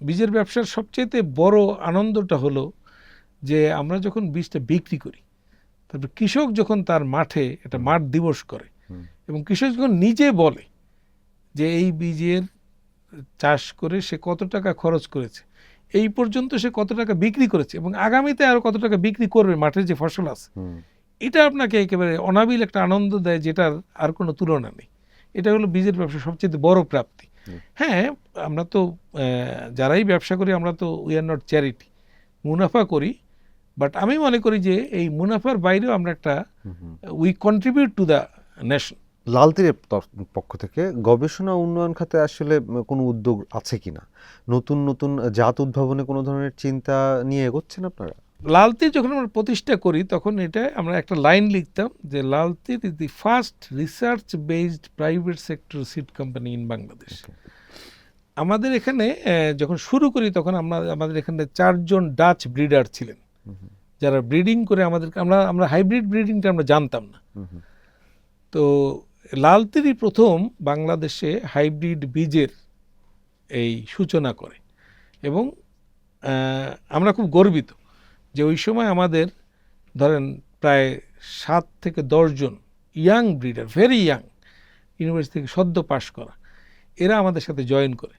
বীজের ব্যবসার সবচেয়ে বড় আনন্দটা হলো যে আমরা যখন বীজটা বিক্রি করি, তারপর কৃষক যখন তার মাঠে একটা মাঠ দিবস করে এবং কৃষক যখন নিজে বলে যে এই বীজের চাষ করে সে কত টাকা খরচ করেছে, এই পর্যন্ত সে কত টাকা বিক্রি করেছে এবং আগামীতে আরো কত টাকা বিক্রি করবে মাঠের যে ফসল আছে, এটা আপনাকে একেবারে অনাবিল একটা আনন্দ দেয় যেটার আর কোনো তুলনা নেই। এটা হলো বীজের ব্যবসার সবচেয়ে বড় প্রাপ্তি। হ্যাঁ, আমরা তো যারাই ব্যবসা করি আমরা তো উই আর নট চ্যারিটি, মুনাফা করি, বাট আমি মনে করি যে এই মুনাফার বাইরেও আমরা একটা we contribute to the nation. লাল তীরের পক্ষ থেকে গবেষণা উন্নয়ন খাতে আসলে কোনো উদ্যোগ আছে কিনা? নতুন নতুন জাত উদ্ভাবনে কোনো ধরনের চিন্তা নিয়ে এগোচ্ছেন আপনারা? লাল তীর যখন আমরা প্রতিষ্ঠা করি তখন এটা আমরা একটা লাইন লিখতাম যে লাল তীর is the first research based private sector seed company in Bangladesh. আমাদের এখানে যখন শুরু করি তখন আমাদের এখানে 4 জন ডাচ ব্রিডার ছিলেন যারা ব্রিডিং করে আমাদেরকে আমরা হাইব্রিড ব্রিডিংটা আমরা জানতাম না। তো লাল তীরই প্রথম বাংলাদেশে হাইব্রিড বীজের এই সূচনা করে এবং আমরা খুব গর্বিত যে ওই সময় আমাদের ধরেন প্রায় 7 থেকে 10 জন young breeder, very young, university থেকে সদ্য পাশ করা, এরা আমাদের সাথে জয়েন করে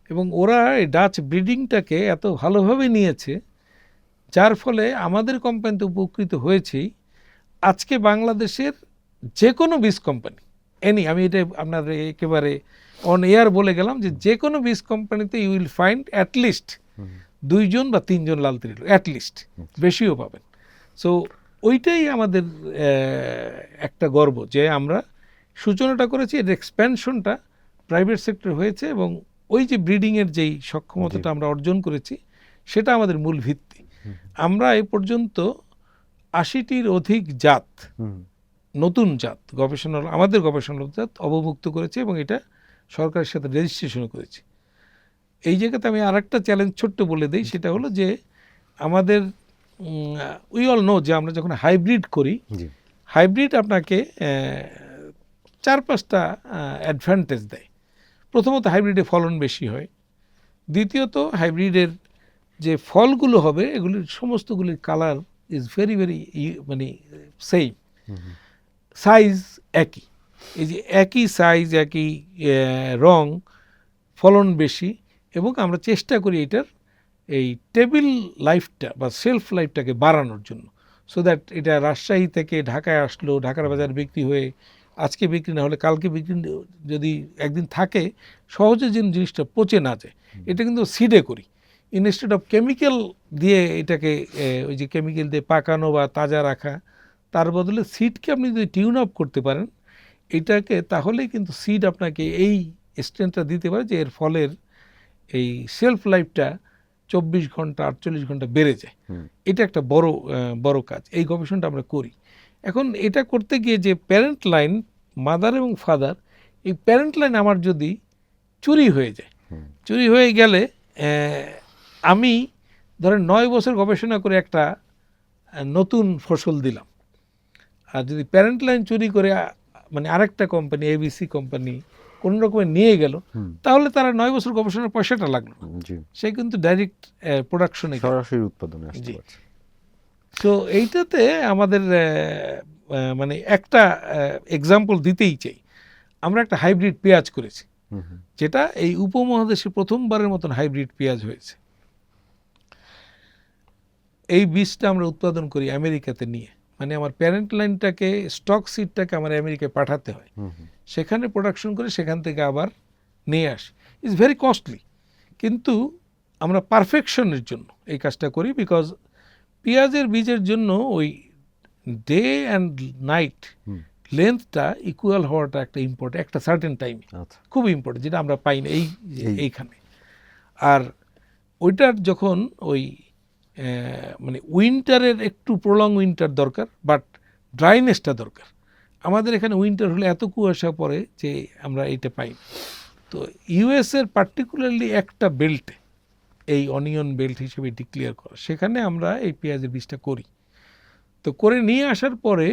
এবং ওরা এই ডাচ ব্রিডিংটাকে এত ভালোভাবে নিয়েছে যার ফলে আমাদের কোম্পানিতে উপকৃত হয়েছেই। আজকে বাংলাদেশের যে কোনো বীজ কোম্পানি আমি এটা আপনার একেবারে অন এয়ার বলে গেলাম যে কোনো বীজ কোম্পানিতে ইউ উইল ফাইন্ড অ্যাটলিস্ট 2 জন বা 3 জন লাল তীর, অ্যাটলিস্ট, বেশিও পাবেন। সো ওইটাই আমাদের একটা গর্ব যে আমরা সূচনাটা করেছি, এর এক্সপ্যানশনটা প্রাইভেট সেক্টর হয়েছে এবং ওই যে ব্রিডিংয়ের যেই সক্ষমতাটা আমরা অর্জন করেছি সেটা আমাদের মূল ভিত্তি। আমরা এ পর্যন্ত 80টির অধিক জাত, নতুন জাত আমাদের গবেষণা জাত অবমুক্ত করেছে এবং এটা সরকারের সাথে রেজিস্ট্রেশন করেছি। এই জায়গাতে আমি আরেকটা চ্যালেঞ্জ ছোট্ট বলে দিই, সেটা হলো যে আমাদের উই অল নো যে আমরা যখন হাইব্রিড করি, হাইব্রিড আপনাকে 4-5টা অ্যাডভান্টেজ দেয়। প্রথমত হাইব্রিডে ফলন বেশি হয়, দ্বিতীয়ত হাইব্রিডের যে ফলগুলো হবে এগুলির সমস্তগুলির কালার ইজ ভেরি ভেরি মানে সেম, সাইজ একই, এই যে একই সাইজ একই রং, ফলন বেশি এবং আমরা চেষ্টা করি এটার এই টেবিল লাইফটা বা সেলফ লাইফটাকে বাড়ানোর জন্য, সো দ্যাট এটা রাজশাহী থেকে ঢাকায় আসলো, ঢাকার বাজার বিক্রি হয়ে আজকে বিক্রি না হলে কালকে বিক্রি যদি একদিন থাকে, সহজে যেন জিনিসটা পচে না যায়। এটা কিন্তু সিডে করি, ইনস্টেড অফ কেমিক্যাল দিয়ে এটাকে ওই যে কেমিক্যাল দিয়ে পাকানো বা তাজা রাখা, তার বদলে সিডকে আপনি যদি টিউন আপ করতে পারেন এটাকে, তাহলেই কিন্তু সিড আপনাকে এই স্ট্রেংথটা দিতে পারে যে এর ফলের এই সেলফ লাইফটা 24 ঘন্টা 48 ঘন্টা বেড়ে যায়। এটা একটা বড় কাজ, এই গবেষণাটা আমরা করি। এখন এটা করতে গিয়ে যে প্যারেন্ট লাইন, মাদার এবং ফাদার, এই প্যারেন্ট লাইন আমার যদি চুরি হয়ে যায়, চুরি হয়ে গেলে আমি ধরেন 9 বছর গবেষণা করে একটা নতুন ফসল দিলাম, আর যদি প্যারেন্ট লাইন চুরি করে মানে আরেকটা কোম্পানি, এবিসি কোম্পানি কোন রকমে নিয়ে গেল, তাহলে তারা 9 বছর গবেষণার পয়সাটা লাগলো, সে কিন্তু ডাইরেক্ট প্রোডাকশনে, সরাসরি উৎপাদনে আসতে পারছে। তো এইটাতে আমাদের মানে একটা এক্সাম্পল দিতেই চাই, আমরা একটা হাইব্রিড পেঁয়াজ করেছি যেটা এই উপমহাদেশে প্রথমবারের মতন হাইব্রিড পেঁয়াজ হয়েছে। এই বীজটা আমরা উৎপাদন করি আমেরিকাতে নিয়ে, মানে আমার প্যারেন্ট লাইনটাকে, স্টক সিডটাকে আমার আমেরিকায় পাঠাতে হয়, সেখানে প্রোডাকশন করে সেখান থেকে আবার নিয়ে আসি। ইটস ভেরি কস্টলি, কিন্তু আমরা পারফেকশনের জন্য এই কাজটা করি, বিকজ পেঁয়াজের বীজের জন্য ওই ডে অ্যান্ড নাইট লেন্থটা ইকুয়াল হওয়াটা একটা ইম্পর্টেন্ট, একটা সার্টেন টাইমে খুব ইম্পর্টেন্ট, যেটা আমরা পাই না এইখানে। আর ওইটার যখন ওই মানে উইন্টারের একটু প্রলং উইন্টার দরকার, বাট ড্রাইনেসটা দরকার। আমাদের এখানে উইন্টার হলে এত কুয়াশা পড়ে যে আমরা এইটা পাই না। তো ইউএসের পার্টিকুলারলি একটা বেল্টে, এই অনিয়ন বেল্ট হিসেবে ডিক্লেয়ার করা, সেখানে আমরা এই পেঁয়াজের বীজটা করি। তো করে নিয়ে আসার পরে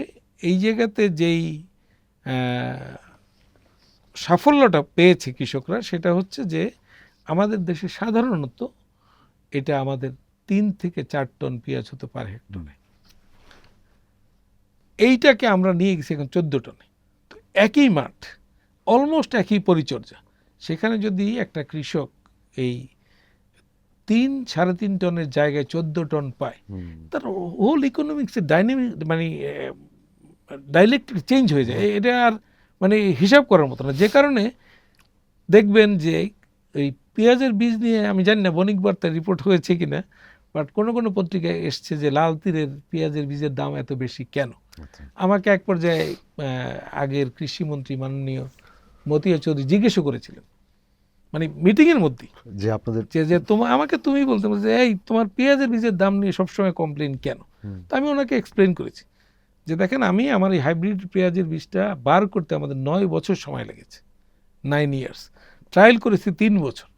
এই জায়গাতে যেই সাফল্যটা পেয়েছে কৃষকরা, সেটা হচ্ছে যে আমাদের দেশে সাধারণত এটা আমাদের 3 থেকে 4 টন পেঁয়াজ হতে পারে হেক্টরে, এইটাকে আমরা নিয়ে গেছি এখন 14 টনে। তো একই মাঠ, অলমোস্ট একই পরিচর্যা, সেখানে যদি একটা কৃষক এই 3-3.5 টনের জায়গায় 14 টন পায়, তার হোল ইকোনমিক্সের ডাইনামিক মানে ডাইলেক্ট্রিক চেঞ্জ হয়ে যায়। এটা আর মানে হিসাব করার মতো না। যে কারণে দেখবেন যে এই পেঁয়াজের বীজ নিয়ে, আমি জানি না বণিক বার্তায় রিপোর্ট হয়েছে কিনা, বাট কোনো কোনো পত্রিকায় এসছে যে লাল তীরের পেঁয়াজের বীজের দাম এত বেশি কেন। আচ্ছা। আমাকে এক পর্যায়ে আগের কৃষিমন্ত্রী মাননীয় মতিয়া চৌধুরী জিজ্ঞেসও করেছিলেন, মানে মিটিংয়ের মধ্যেই, যে আপনাদের যে তোমার আমাকে তুমি বলতে যে এই তোমার পেঁয়াজের বীজের দাম নিয়ে সবসময় কমপ্লেন কেন। তো আমি ওনাকে এক্সপ্লেন করেছি যে দেখেন আমি আমার এই হাইব্রিড পেঁয়াজের বীজটা বার করতে আমাদের 9 বছর সময় লেগেছে, 9 ইয়ার্স, ট্রায়াল করেছি 3 বছর,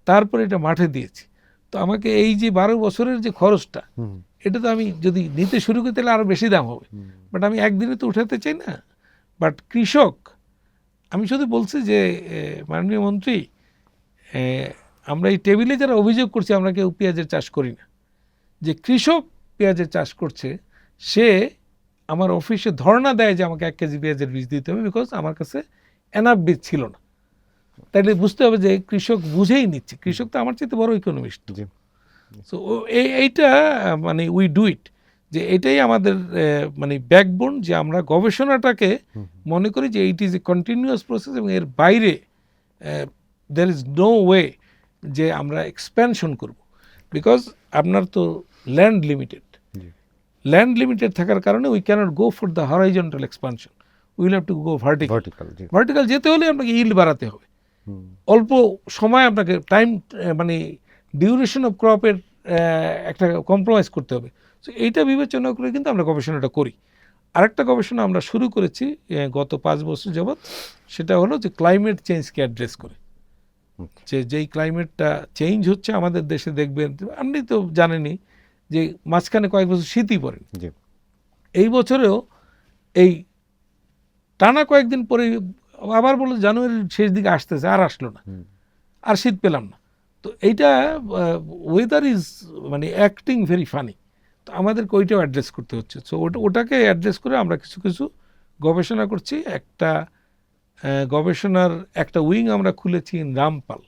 তারপরে এটা মাঠে দিয়েছি। তো আমাকে এই যে 12 বছরের যে খরচটা, এটা তো আমি যদি নিতে শুরু করি তাহলে আরো বেশি দাম হবে, বাট আমি একদিনে তো উঠাতে চাই না। বাট কৃষক, আমি শুধু বলছি যে মাননীয় মন্ত্রী, আমরা এই টেবিলে যারা অভিযোগ করছি আমরা কেউ পেঁয়াজের চাষ করি না, যে কৃষক পেঁয়াজের চাষ করছে সে আমার অফিসে ধর্ণা দেয় যে আমাকে 1 কেজি পেঁয়াজের বীজ দিতে হবে, বিকজ আমার কাছে এনাফ বীজ ছিল না। তাইলে বুঝতে হবে যে কৃষক বুঝেই নিচ্ছে, কৃষক তো আমার চেয়ে বড় ইকোনমিস্ট। সো এইটা মানে উই ডু ইট, যে এটাই আমাদের মানে ব্যাকবোন, যে আমরা গবেষণাটাকে মনে করি যে it is a continuous process, এবং এর বাইরে দের ইজ নো ওয়ে যে আমরা এক্সপ্যানশন করব, বিকজ আপনার তো ল্যান্ড লিমিটেড, ল্যান্ড লিমিটেড থাকার কারণে we cannot go for the horizontal expansion, will have to go vertical. Vertical যেতে হলে আপনাকে ইল্ড বাড়াতে হবে, অল্প সময় আপনাকে টাইম মানে ডিউরেশন অফ ক্রপের একটা কম্প্রোমাইজ করতে হবে। সো এইটা বিবেচনা করে কিন্তু আমরা গবেষণাটা করি। আরেকটা গবেষণা আমরা শুরু করেছি গত 5 বছর যাবৎ, সেটা হলো যে ক্লাইমেট চেঞ্জকে অ্যাড্রেস করে, যে যেই ক্লাইমেটটা চেঞ্জ হচ্ছে আমাদের দেশে, দেখবেন আপনি তো জানেনই যে মাঝখানে কয়েক বছর শীতই পড়েন, এই বছরেও এই টানা কয়েকদিন পরে আবার বলে জানুয়ারির শেষ দিকে আসতেছে, আর আসলো না, আর শীত পেলাম না। তো এইটা ওয়েদার ইজ মানে অ্যাক্টিং ভেরি ফানি, তো আমাদেরকে ওইটাও অ্যাড্রেস করতে হচ্ছে। সো ওটাকে অ্যাড্রেস করে আমরা কিছু কিছু গবেষণা করছি। একটা গবেষণার একটা উইং আমরা খুলেছি ইন রামপাল,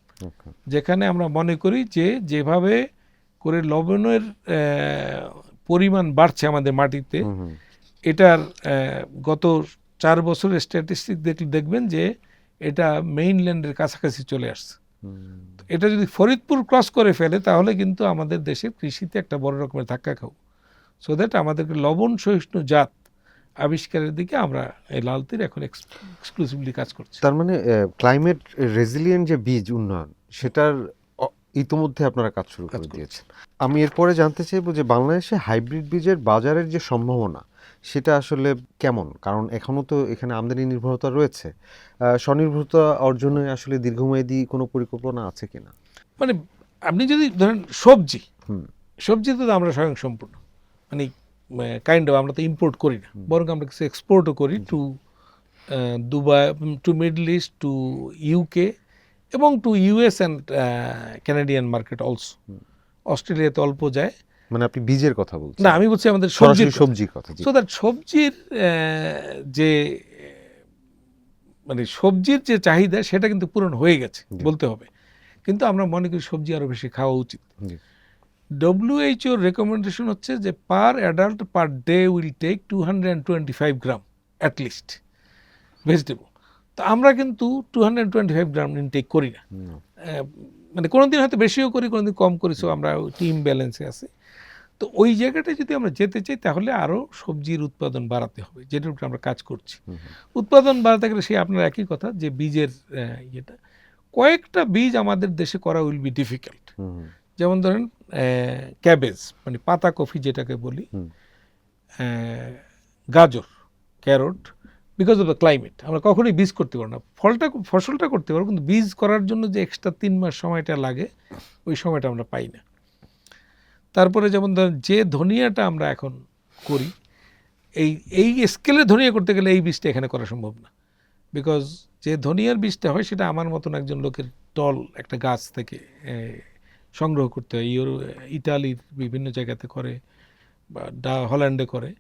যেখানে আমরা মনে করি যে যেভাবে করে লবণের পরিমাণ বাড়ছে আমাদের মাটিতে, এটার গত 4 বছরের স্ট্যাটিস্টিক দেখবেন যে এটা মেইনল্যান্ডের কাছাকাছি চলে আসছে। এটা যদি ফরিদপুর ক্রস করে ফেলে তাহলে কিন্তু আমাদের দেশের কৃষিতে একটা বড় রকমের ধাক্কা খাবো। সো দ্যাট আমাদেরকে লবণ সহিষ্ণু জাত আবিষ্কারের দিকে আমরা এই লাল তীর এখন এক্সক্লুসিভলি কাজ করছি। তার মানে ক্লাইমেট রেজিলিয়েন্ট যে বীজ উন্নয়ন, সেটার ইতোমধ্যে আপনারা কাজ শুরু করে দিয়েছেন। আমি এরপরে জানতে চাইবো যে বাংলাদেশে হাইব্রিড বীজের বাজারের যে সম্ভাবনা সেটা আসলে কেমন, কারণ এখনও তো এখানে আমদানি নির্ভরতা রয়েছে। স্বনির্ভরতা অর্জনে আসলে দীর্ঘমেয়াদী কোনো পরিকল্পনা আছে কিনা? মানে আপনি যদি ধরেন সবজিতে তো আমরা স্বয়ংসম্পূর্ণ, মানে কাইন্ড অফ আমরা তো ইম্পোর্ট করি না, বরং আমরা কিছু এক্সপোর্টও করি to Dubai, to Middle East, to UK এবং to US and Canadian market also. অস্ট্রেলিয়াতে অল্প যায়। মানে আপনি বীজের কথা বলছেন? না, আমি বলছি আমাদের সবজির কথা। সো দ্যাট সবজির যে মানে সবজির যে চাহিদা সেটা কিন্তু পূরণ হয়ে গেছে বলতে হবে, কিন্তু আমরা মনে করি সবজি আরো বেশি খাওয়া উচিত। WHO রেকমেন্ডেশন হচ্ছে যে per adult per day will take 225 gram at least vegetable. তো আমরা কিন্তু 225 গ্রাম ইনটেক করি না, মানে কোনোদিন হয়তো বেশিও করি, কোনোদিন কম করি। সো আমরা টিম ব্যালেন্সে আছি। তো ওই জায়গাটায় যদি আমরা যেতে চাই তাহলে আরও সবজির উৎপাদন বাড়াতে হবে, যেটার উপরে আমরা কাজ করছি। উৎপাদন বাড়াতে গেলে সেই আপনার একই কথা যে বীজের ইয়েটা, কয়েকটা বীজ আমাদের দেশে করা উইল বি ডিফিকাল্ট। যেমন ধরেন ক্যাবেজ, মানে পাতা কফি যেটাকে বলি, গাজর, carrot, because of the climate আমরা কখনোই বীজ করতে পারবো না। ফসলটা করতে পারবো, কিন্তু বীজ করার জন্য যে এক্সট্রা 3 মাস সময়টা লাগে, ওই সময়টা আমরা পাই না। তারপরে যেমন ধরেন যে ধনিয়াটা আমরা এখন করি, এই স্কেলে ধনিয়া করতে গেলে এই বীজটা এখানে করা সম্ভব না, বিকজ যে ধনিয়ার বীজটা হয় সেটা আমার মতন একজন লোকের টল একটা গাছ থেকে সংগ্রহ করতে হয়। ইটালির বিভিন্ন জায়গাতে করে বা হল্যান্ডে করে।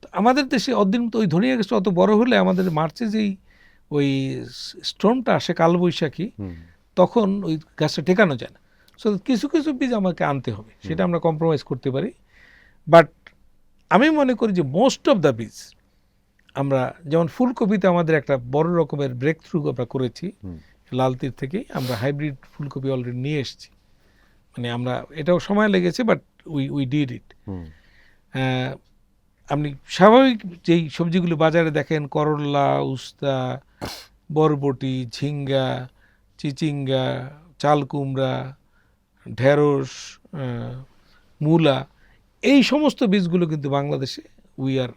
তো আমাদের দেশে অদিন তো ওই ধনিয়া গাছটা অত বড় হলে আমাদের মার্চে যেই ওই স্টোমটা আসে কালবৈশাখী, তখন ওই গাছটা টেকানো যায় না। সো কিছু কিছু বীজ আমাকে আনতে হবে, সেটা আমরা কম্প্রোমাইজ করতে পারি। বাট আমি মনে করি যে মোস্ট অফ দ্য বীজ আমরা, যেমন ফুলকপিতে আমাদের একটা বড় রকমের ব্রেক থ্রু আমরা করেছি লাল তীর থেকেই, আমরা হাইব্রিড ফুলকপি অলরেডি নিয়ে এসেছি। মানে আমরা এটাও সময় লেগেছে, বাট উই ডিড ইট। হুম, আপনি স্বাভাবিক যেই সবজিগুলো বাজারে দেখেন, করলা, উস্তা, বরবটি, ঝিঙ্গা, চিচিঙ্গা, চাল কুমড়া, ঢেঁড়স, মূলা, এই সমস্ত বীজগুলো কিন্তু বাংলাদেশে উই আর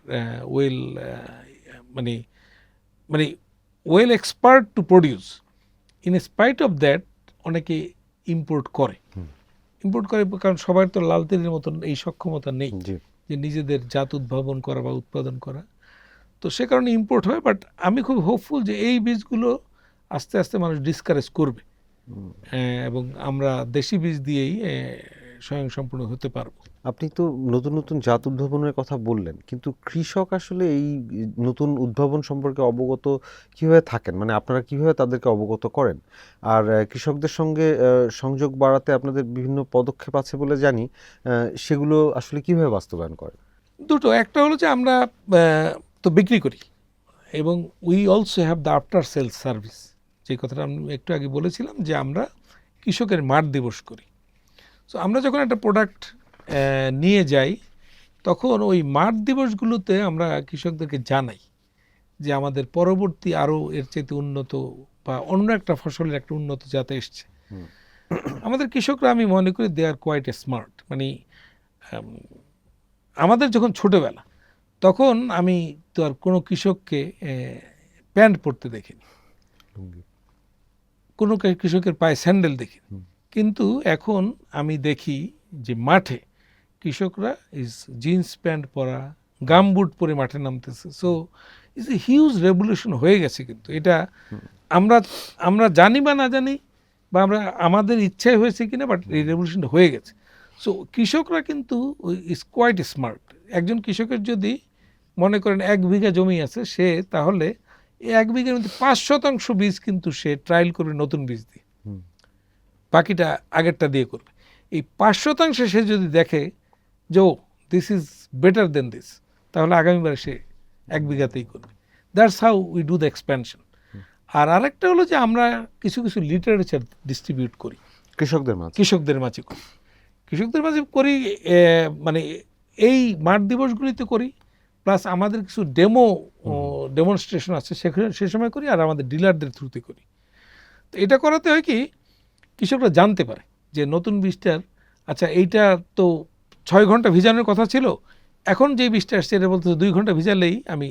ওয়েল মানে মানে well expert to produce. In spite of that অনেকে ইম্পোর্ট করে। ইম্পোর্ট করে কারণ সবার তো লাল তেলের মতন এই সক্ষমতা নেই জি। যে নিজেদের জাত উদ্ভাবন করা বা উৎপাদন করা। তো সে কারণে ইম্পোর্ট হয়। বাট আমি খুব হোপফুল যে এই বীজগুলো আস্তে আস্তে মানুষ ডিসকারেজ করবে এবং আমরা দেশি বীজ দিয়েই স্বয়ংসম্পূর্ণ হতে পারবো। আপনি তো নতুন নতুন জাত উদ্ভাবনের কথা বললেন, কিন্তু কৃষক আসলে এই নতুন উদ্ভাবন সম্পর্কে অবগত কিভাবে থাকেন, মানে আপনারা কিভাবে তাদেরকে অবগত করেন? আর কৃষকদের সঙ্গে সংযোগ বাড়াতে আপনাদের বিভিন্ন পদক্ষেপ আছে বলে জানি, সেগুলো আসলে কিভাবে বাস্তবায়ন করেন? দুটো, একটা হলো যে আমরা তো বিক্রি করি এবং we also have the after sales service, যে কথাটা আমি একটু আগে বলেছিলাম যে আমরা কৃষকের মাঠ দিবস করি। সো আমরা যখন একটা প্রোডাক্ট নিয়ে যাই তখন ওই মাঠ দিবসগুলোতে আমরা কৃষকদেরকে জানাই যে আমাদের পরবর্তী আরও এর চাইতে উন্নত বা অন্য একটা ফসলের একটা উন্নত জাত এসছে। আমাদের কৃষকরা আমি মনে করি দে আর কোয়াইট স্মার্ট। মানে আমাদের যখন ছোটবেলা তখন আমি তো আর কোনো কৃষককে প্যান্ট পরতে দেখিনি, কোনো কৃষকের পায়ে স্যান্ডেল দেখিনি। কিন্তু এখন আমি দেখি যে মাঠে কৃষকরা জিন্স প্যান্ট পরা, গাম বুট পরে মাঠে নামতেছে। So it's a huge revolution হয়ে গেছে। কিন্তু এটা আমরা আমরা জানি বা না জানি বা আমরা আমাদের ইচ্ছায় হয়েছে কিনা, বাট এই রেভলিউশনটা হয়ে গেছে। সো কৃষকরা কিন্তু ইজ কোয়াইট স্মার্ট। একজন কৃষকের যদি মনে করেন 1 বিঘা জমি আছে, সে তাহলে এই 1 বিঘার মধ্যে 5% বীজ কিন্তু সে ট্রায়াল করবে নতুন বীজ দিয়ে, বাকিটা আগেরটা দিয়ে করবে। এই 5% সে যদি দেখে যে ও this is better than this, তাহলে আগামীবার সে 1 বিঘাতেই করবে। That's how we do the expansion. আর আরেকটা হলো যে আমরা কিছু কিছু লিটারেচার ডিস্ট্রিবিউট করি কৃষকদের মাঝে। কৃষকদের মাঝে করি, কৃষকদের মাঝে করি, মানে এই মাঠ দিবসগুলিতে করি, প্লাস আমাদের কিছু ডেমনস্ট্রেশন আছে সেখানে সে সময় করি, আর আমাদের ডিলারদের থ্রুতে করি। তো এটা করাতে হয় কি, কৃষকরা জানতে পারে যে নতুন বীজটার, আচ্ছা এইটা তো 6 ঘন্টা ভিজানোর কথা ছিল, এখন যে বীজটা আসছে এটা বলতে 2 ঘন্টা ভিজালেই আমি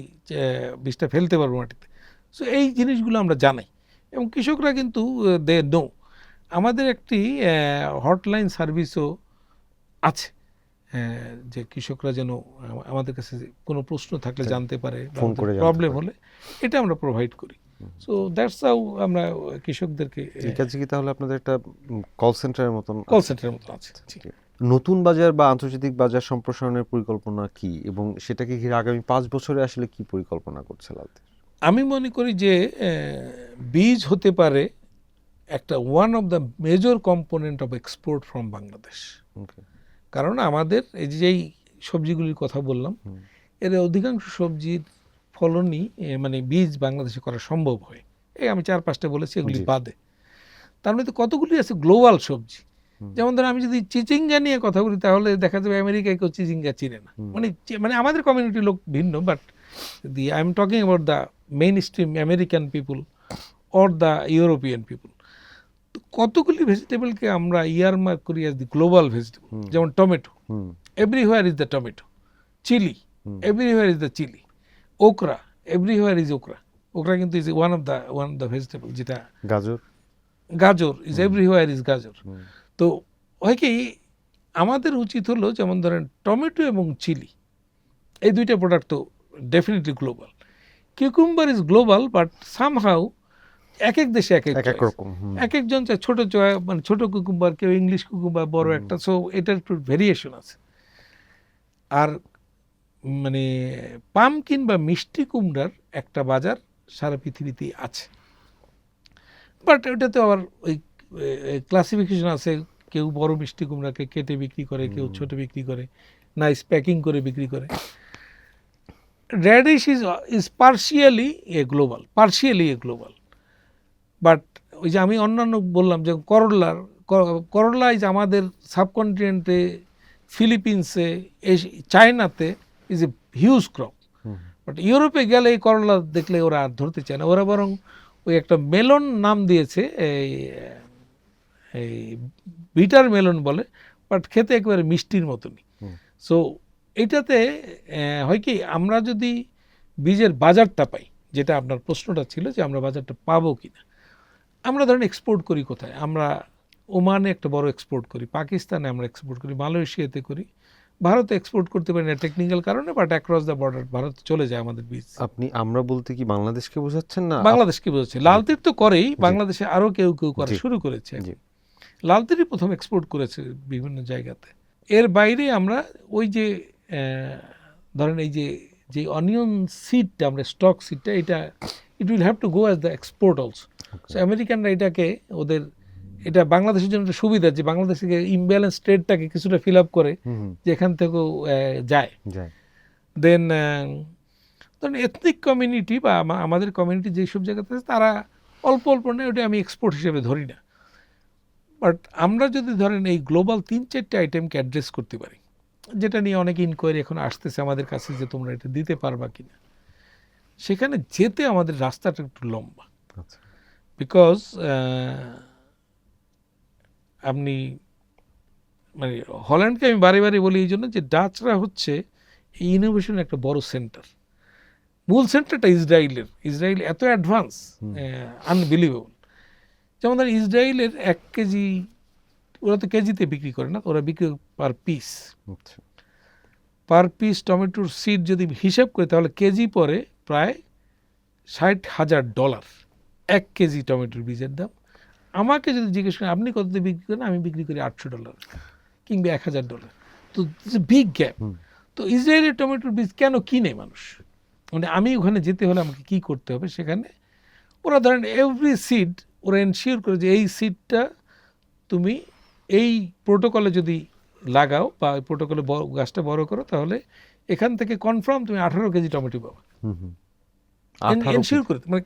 বীজটা ফেলতে পারবো মাটিতে। সো এই জিনিসগুলো আমরা জানাই এবং কৃষকরা কিন্তু দে নো। আমাদের একটি হটলাইন সার্ভিসও আছে, যে কৃষকরা যেন আমাদের কাছে কোনো প্রশ্ন থাকলে জানতে পারে, ফোন করে জানতে প্রবলেম পারে। হলে এটা আমরা প্রোভাইড করি। সো দ্যাটস হাউ আমরা কৃষকদেরকে এই কাজে কি তাহলে আপনাদের একটা কল সেন্টারের মতন কল সেন্টারের মতো আছে। জি। নতুন বাজার বা আন্তর্জাতিক বাজার সম্প্রসারণের পরিকল্পনা কি, এবং সেটাকে ঘিরে আগামী 5 বছরে আসলে কি পরিকল্পনা করছে লালদের? আমি মনে করি যে বীজ হতে পারে একটা one of the major component of export from Bangladesh. Okay. কারণ আমাদের এই যেই সবজিগুলির কথা বললাম, এর অধিকাংশ সবজির ফলনই মানে বীজ বাংলাদেশে করা সম্ভব হয়। এই আমি 4-5টা বলেছি, এগুলি জি। বাদে। তার মধ্যে কতগুলি আছে গ্লোবাল সবজি। যেমন ধরো আমি যদি চিচিঙ্গা নিয়ে কথা বলি, তাহলে দেখা যাবে আমেরিকায় কেউ চিচিঙ্গা চিনে না। মানে আমাদের কমিউনিটির লোক ভিন্ন, but I am talking about the main stream American people or the European people. তো কতগুলি ভেজিটেবলকে আমরা ইয়ারমার্ক করি অ্যাজ দি গ্লোবাল ভেজিটেবল। যেমন tomato, everywhere is the tomato. Chili, everywhere is the chili. Okra, everywhere is okra. Okra কিন্তু is one of the vegetable. যেটা গাজর is everywhere is গাজর। তো হয় কি, আমাদের উচিত হলো যেমন ধরেন টমেটো এবং চিলি, এই দুইটা প্রোডাক্ট তো definitely global. Cucumber is global, but somehow এক এক দেশে এক এক রকম, এক একজন চায় ছোট মানে ছোট কুকুম্বার, কেউ ইংলিশ কুকুম্বার, বড় একটা। সো এটার একটু ভেরিয়েশন আছে। আর মানে পামকিন বা মিষ্টি কুমড়ার একটা বাজার সারা পৃথিবীতেই আছে, বাট ওটাতে আবার ওই ক্লাসিফিকেশন আছে। কেউ বড় মিষ্টি কুমড়াকে কেটে বিক্রি করে, কেউ ছোট বিক্রি করে, নাইস প্যাকিং করে বিক্রি করে। Radish is partially A global, but ওই যে আমি অন্যান্য বললাম যে করলা ইজ আমাদের সাবকন্টিনেন্টে ফিলিপিন্সে, চায়নাতে is a huge crop. But ইউরোপে গেলে এই করলা দেখলে ওরা আর ধরতে চায় না, ওরা বরং ওই একটা মেলন নাম দিয়েছে, এই এই বিটার মেলন বলে, বাট খেতে একেবারে মিষ্টির মতনই। সো এটাতে হয় কি, আমরা যদি বীজের বাজারটা পাই, যেটা আপনার প্রশ্নটা ছিল যে আমরা বাজারটা পাবো কিনা, আমরা ধরেন এক্সপোর্ট করি কোথায়, আমরা ওমানে একটা বড় এক্সপোর্ট করি, পাকিস্তানে আমরা এক্সপোর্ট করি, মালয়েশিয়াতে করি, ভারতে এক্সপোর্ট করতে পারি না টেকনিক্যাল কারণে, but across the border Bharat চলে যায় আমাদের বীজ। আপনি আমরা বলতে কি বাংলাদেশকে বোঝাচ্ছেন না? বাংলাদেশকে বোঝাচ্ছে, লাল তীর তো করেই, বাংলাদেশে আরো কেউ কেউ করা শুরু করেছে। জি। লাল তীরই প্রথম এক্সপোর্ট করেছে বিভিন্ন জায়গাতে। এর বাইরে আমরা ওই যে ধরেন এই যে যে অনিয়ন সিডটা, আমরা স্টক সিডটা, এটা it will have to go as the export also. So আমেরিকানরা এটাকে ওদের, এটা বাংলাদেশের জন্য একটা সুবিধা যে বাংলাদেশ থেকে ইমব্যালেন্স ট্রেডটাকে কিছুটা ফিল আপ করে, যেখান থেকেও যায়। দেন ধরেন এথনিক কমিউনিটি বা আমাদের কমিউনিটি যেসব জায়গাতে আছে, তারা অল্প অল্প নেই, ওটা আমি এক্সপোর্ট হিসেবে ধরি না। বাট আমরা যদি ধরেন এই গ্লোবাল 3-4টে আইটেমকে অ্যাড্রেস করতে পারি, যেটা নিয়ে অনেক ইনকোয়ারি এখন আসতেছে আমাদের কাছে যে তোমরা এটা দিতে পারবা কিনা, সেখানে যেতে আমাদের রাস্তাটা একটু লম্বা। বিকজ আপনি মানে হল্যান্ডকে আমি বারে বারে বলি এই জন্য যে ডাচরা হচ্ছে এই ইনোভেশনের একটা বড় সেন্টার। মূল সেন্টারটা ইসরায়েলের, ইসরায়েল এত অ্যাডভান্স, আনবিলিভেবল। যেমন ধর ইসরায়েলের 1 কেজি, ওরা তো কেজিতে বিক্রি করে না, ওরা বিক্রি পার পিস। পার পিস টমেটোর সিড যদি হিসাব করে, তাহলে কেজি পরে প্রায় $60,000 1 কেজি টমেটোর বীজের দাম। আমাকে যদি জিজ্ঞেস করেন আপনি কত দিয়ে বিক্রি করেন, আমি বিক্রি করি $800 কিংবা $1,000। তো বিগ গ্যাপ। তো ইসরায়েলের টমেটোর বীজ কেন কিনে মানুষ? মানে আমি ওখানে যেতে হলে আমাকে কি করতে হবে, সেখানে ওরা ধরেন এভরি সিড ওরা এনশিওর করে যে এই সিডটা তুমি এই প্রোটোকলে যদি লাগাও বা এই প্রোটোকলে গাছটা বড় করো, তাহলে এখান থেকে কনফার্ম তুমি 18 কেজি টমেটো পাবা। এনশিওর করে, মানে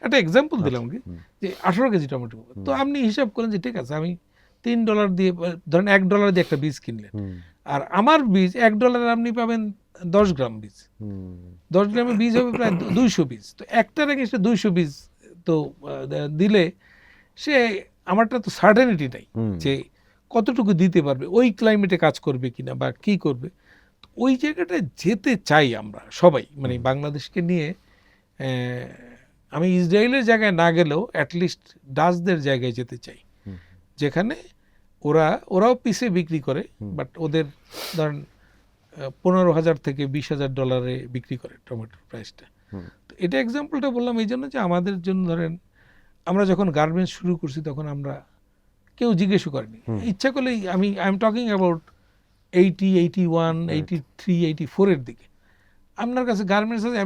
একটা এক্সাম্পল দিলাম কি, যে 18 কেজি টমেটো পাবা। তো আপনি হিসাব করেন যে ঠিক আছে, আমি $3 দিয়ে, ধরেন $1 দিয়ে একটা বীজ কিনলেন, আর আমার বীজ $1 আপনি পাবেন 10 গ্রাম বীজ। 10 গ্রামের বীজ হবে প্রায় 200 বীজ। তো একটার এগেইনস্টে 200 বীজ তো দিলে, সে আমারটা তো সার্টেনিটি নাই যে কতটুকু দিতে পারবে, ওই ক্লাইমেটে কাজ করবে কিনা বা কি করবে। ওই জায়গাটায় যেতে চাই আমরা সবাই, মানে বাংলাদেশকে নিয়ে। আমি ইসরায়েলের জায়গায় না গেলেও অ্যাটলিস্ট ডাচদের জায়গায় যেতে চাই, যেখানে ওরাও পিসে বিক্রি করে, বাট ওদের ধরেন $15,000 থেকে $20,000 বিক্রি করে টমেটোর প্রাইসটা। তো এটা এক্সাম্পলটা বললাম এই জন্য যে আমাদের জন্য ধরেন আমরা যখন গার্মেন্টস শুরু করছি, তখন আমরা কেউ জিজ্ঞেসও করেনি, ইচ্ছা করলেই আই এম টকিং অ্যাবাউট 80, 81, 83, 84 এর দিকে আপনার কাছে গার্মেন্টস আছে।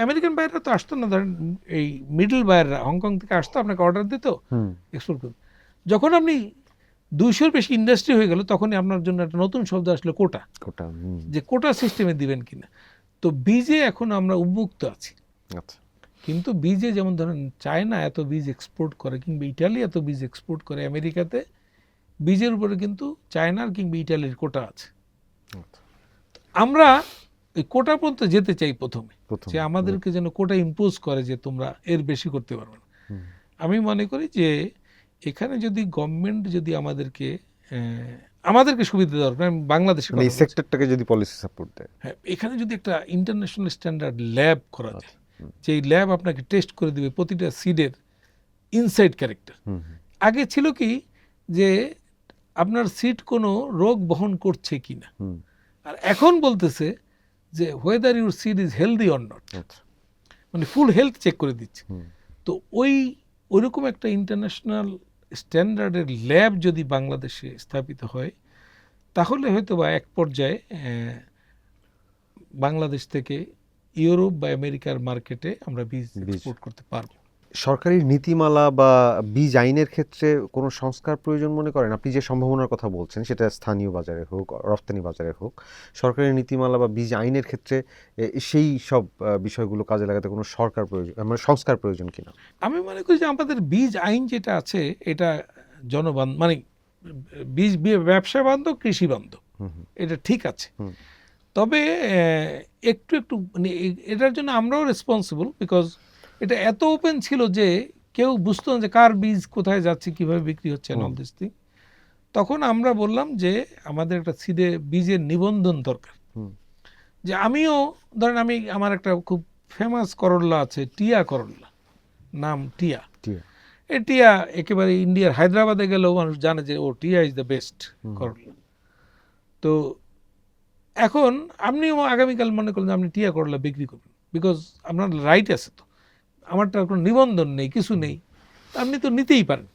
আমেরিকান বাইররা তো আসতো না, ধরেন এই মিডল বাইররা হংকং থেকে আসতো, আপনাকে অর্ডার দিত, এক্সপোর্ট করতো। যখন আপনি 200-র বেশি ইন্ডাস্ট্রি হয়ে গেল, তখনই আপনার জন্য একটা নতুন শব্দ আসলো, কোটা। যে কোটা সিস্টেমে দিবেন কিনা। তো বীজে এখন আমরা উন্মুক্ত আছি। কিন্তু বীজে যেমন ধরেন চায়না এত বীজ এক্সপোর্ট করে, কিংবা ইটালি এত বীজ এক্সপোর্ট করে, আমেরিকাতে বীজের উপরে কিন্তু চায়নার কিংবা ইটালির কোটা আছে। আমরা এই কোটা পর্যন্ত যেতে চাই প্রথমে, যে আমাদেরকে যেন কোটা ইম্পোজ করে যে তোমরা এর বেশি করতে পারবে না। আমি মনে করি যে এখানে যদি গভর্নমেন্ট যদি আমাদেরকে সুবিধা দেওয়ার, বাংলাদেশে এই সেক্টরটাকে যদি পলিসি সাপোর্ট দেয়, হ্যাঁ, এখানে যদি একটা ইন্টারন্যাশনাল স্ট্যান্ডার্ড ল্যাব করা যায়, যে এই ল্যাব আপনাকে টেস্ট করে দিবে প্রতিটা সিডের ইনসাইড ক্যারেক্টার। আগে ছিল কি যে আপনার সিড কোনো রোগ বহন করছে কিনা, আর এখন বলতেছে যে whether your seed is healthy or not, মানে ফুল হেলথ চেক করে দিচ্ছে। তো ওইরকম একটা ইন্টারন্যাশনাল স্ট্যান্ডার্ডের ল্যাব যদি বাংলাদেশে স্থাপিত হয়, তাহলে হয়তো বা এক পর্যায়ে বাংলাদেশ থেকে ইউরোপ বা আমেরিকার মার্কেটে আমরা বীজ এক্সপোর্ট করতে পারবো। সরকারি নীতিমালা বা বীজ আইনের ক্ষেত্রে কোনো সংস্কার প্রয়োজন মনে করেন? আপনি যে সম্ভাবনার কথা বলছেন, সেটা স্থানীয় বাজারে হোক, রপ্তানি বাজারে হোক, সরকারি নীতিমালা বা বীজ আইনের ক্ষেত্রে সেই সব বিষয়গুলো কাজে লাগাতে কোনো মানে সংস্কার প্রয়োজন কিনা? আমি মনে করি যে আমাদের বীজ আইন যেটা আছে, এটা মানে বীজ ব্যবসা বান্ধব, কৃষি বান্ধব। এটা ঠিক আছে, তবে একটু একটু মানে এটার জন্য আমরাও রেসপন্সিবল, বিকজ এটা এত ওপেন ছিল যে কেউ বুঝতো না যে কার বীজ কোথায় যাচ্ছে, কিভাবে বিক্রি হচ্ছে, অল দিস থিং। তখন আমরা বললাম যে আমাদের একটা বীজের নিবন্ধন দরকার। যে আমিও ধরেন আমার একটা খুব ফেমাস করল্লা আছে, টিয়া করল্লা, নাম টিয়া। এই টিয়া একেবারে ইন্ডিয়ার হায়দ্রাবাদে গেলেও মানুষ জানে যে ও টিয়া ইজ দ্য বেস্ট করল্লা। তো এখন আপনিও আগামীকাল মনে করলেন আপনি টিয়া করল্লা বিক্রি করবেন, বিকজ আপনার রাইট আছে, তো আমারটার কোনো নিবন্ধন নেই, কিছু নেই, আপনি তো নিতেই পারেন।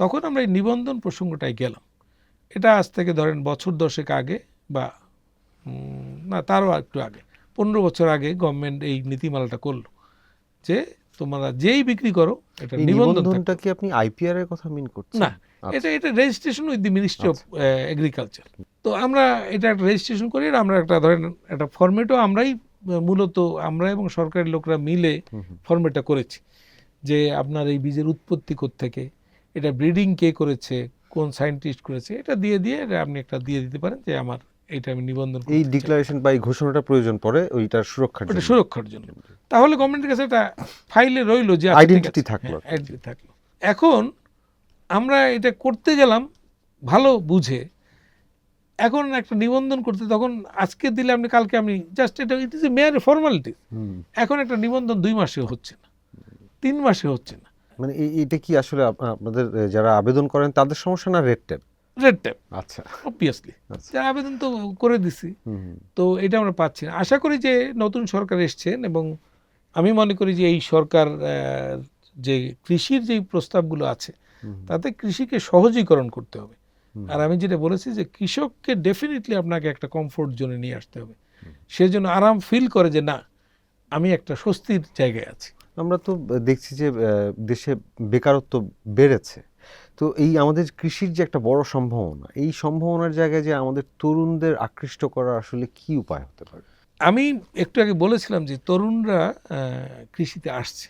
তখন আমরা এই নিবন্ধন প্রসঙ্গটায় গেলাম। এটা আজ থেকে ধরেন বছর 10 আগে, বা না তারও একটু আগে, 15 বছর আগে গভর্নমেন্ট এই নীতিমালাটা করলো যে তোমরা যেই বিক্রি করো এটা নিবন্ধনটা কি আপনি আইপিআর এর কথা মিন করছেন? না, এটা registration with the ministry of agriculture. তো আমরা এটা একটা রেজিস্ট্রেশন করি, আমরা একটা ধরেন একটা ফরম্যাটও আমরাই মূলত আমরা এবং সরকারি লোকরা মিলে ফরম্যাটটা করেছি, যে আপনার এই বীজের উৎপত্তি কোত্থেকে, এটা ব্রিডিং কে করেছে, কোন সায়েন্টিস্ট করেছে, এটা দিয়ে আপনি একটা দিয়ে দিতে পারেন যে আমার এটা আমি নিবন্ধন করতে চাই। এই ডিক্লারেশন বা এই ঘোষণাটা প্রয়োজন পড়ে ওইটার সুরক্ষার জন্য। তাহলে গভর্নমেন্টের কাছে এটা ফাইলে রইলো যে আইডেন্টিটি থাকলো। এখন আমরা এটা করতে গেলাম ভালো বুঝে, এখন একটা নিবন্ধন করতে, তখন আজকে দিলে আপনি কালকে আমি জাস্ট এটা it is a mower formality. এখন একটা নিবন্ধন 2 মাসে হচ্ছে না, 3 মাসে হচ্ছে না। মানে এটা কি আসলে আপনাদের যারা আবেদন করেন তাদের সমস্যা না রেড টেপ? আচ্ছা, অবভিয়াসলি যারা আবেদন তো করে দিছি, তো এটা আমরা পাচ্ছি না। আশা করি যে নতুন সরকার এসছেন, এবং আমি মনে করি যে এই সরকার যে কৃষির যে প্রস্তাবগুলো আছে তাতে কৃষিকে সহজীকরণ করতে হবে। আর আমি যেটা বলেছি যে কৃষককে ডেফিনেটলি আপনাকে একটা কমফোর্ট জোনে নিয়ে আসতে হবে, সে যেন আরাম ফিল করে যে না আমি একটা স্বস্তির জায়গায় আছি। আমরা তো দেখছি যে দেশে বেকারত্ব বেড়েছে, তো এই আমাদের কৃষির যে একটা বড় সম্ভাবনা, এই সম্ভাবনার জায়গায় যে আমাদের তরুণদের আকৃষ্ট করার আসলে কি উপায় হতে পারে? আমি একটু আগে বলেছিলাম যে তরুণরা কৃষিতে আসছে,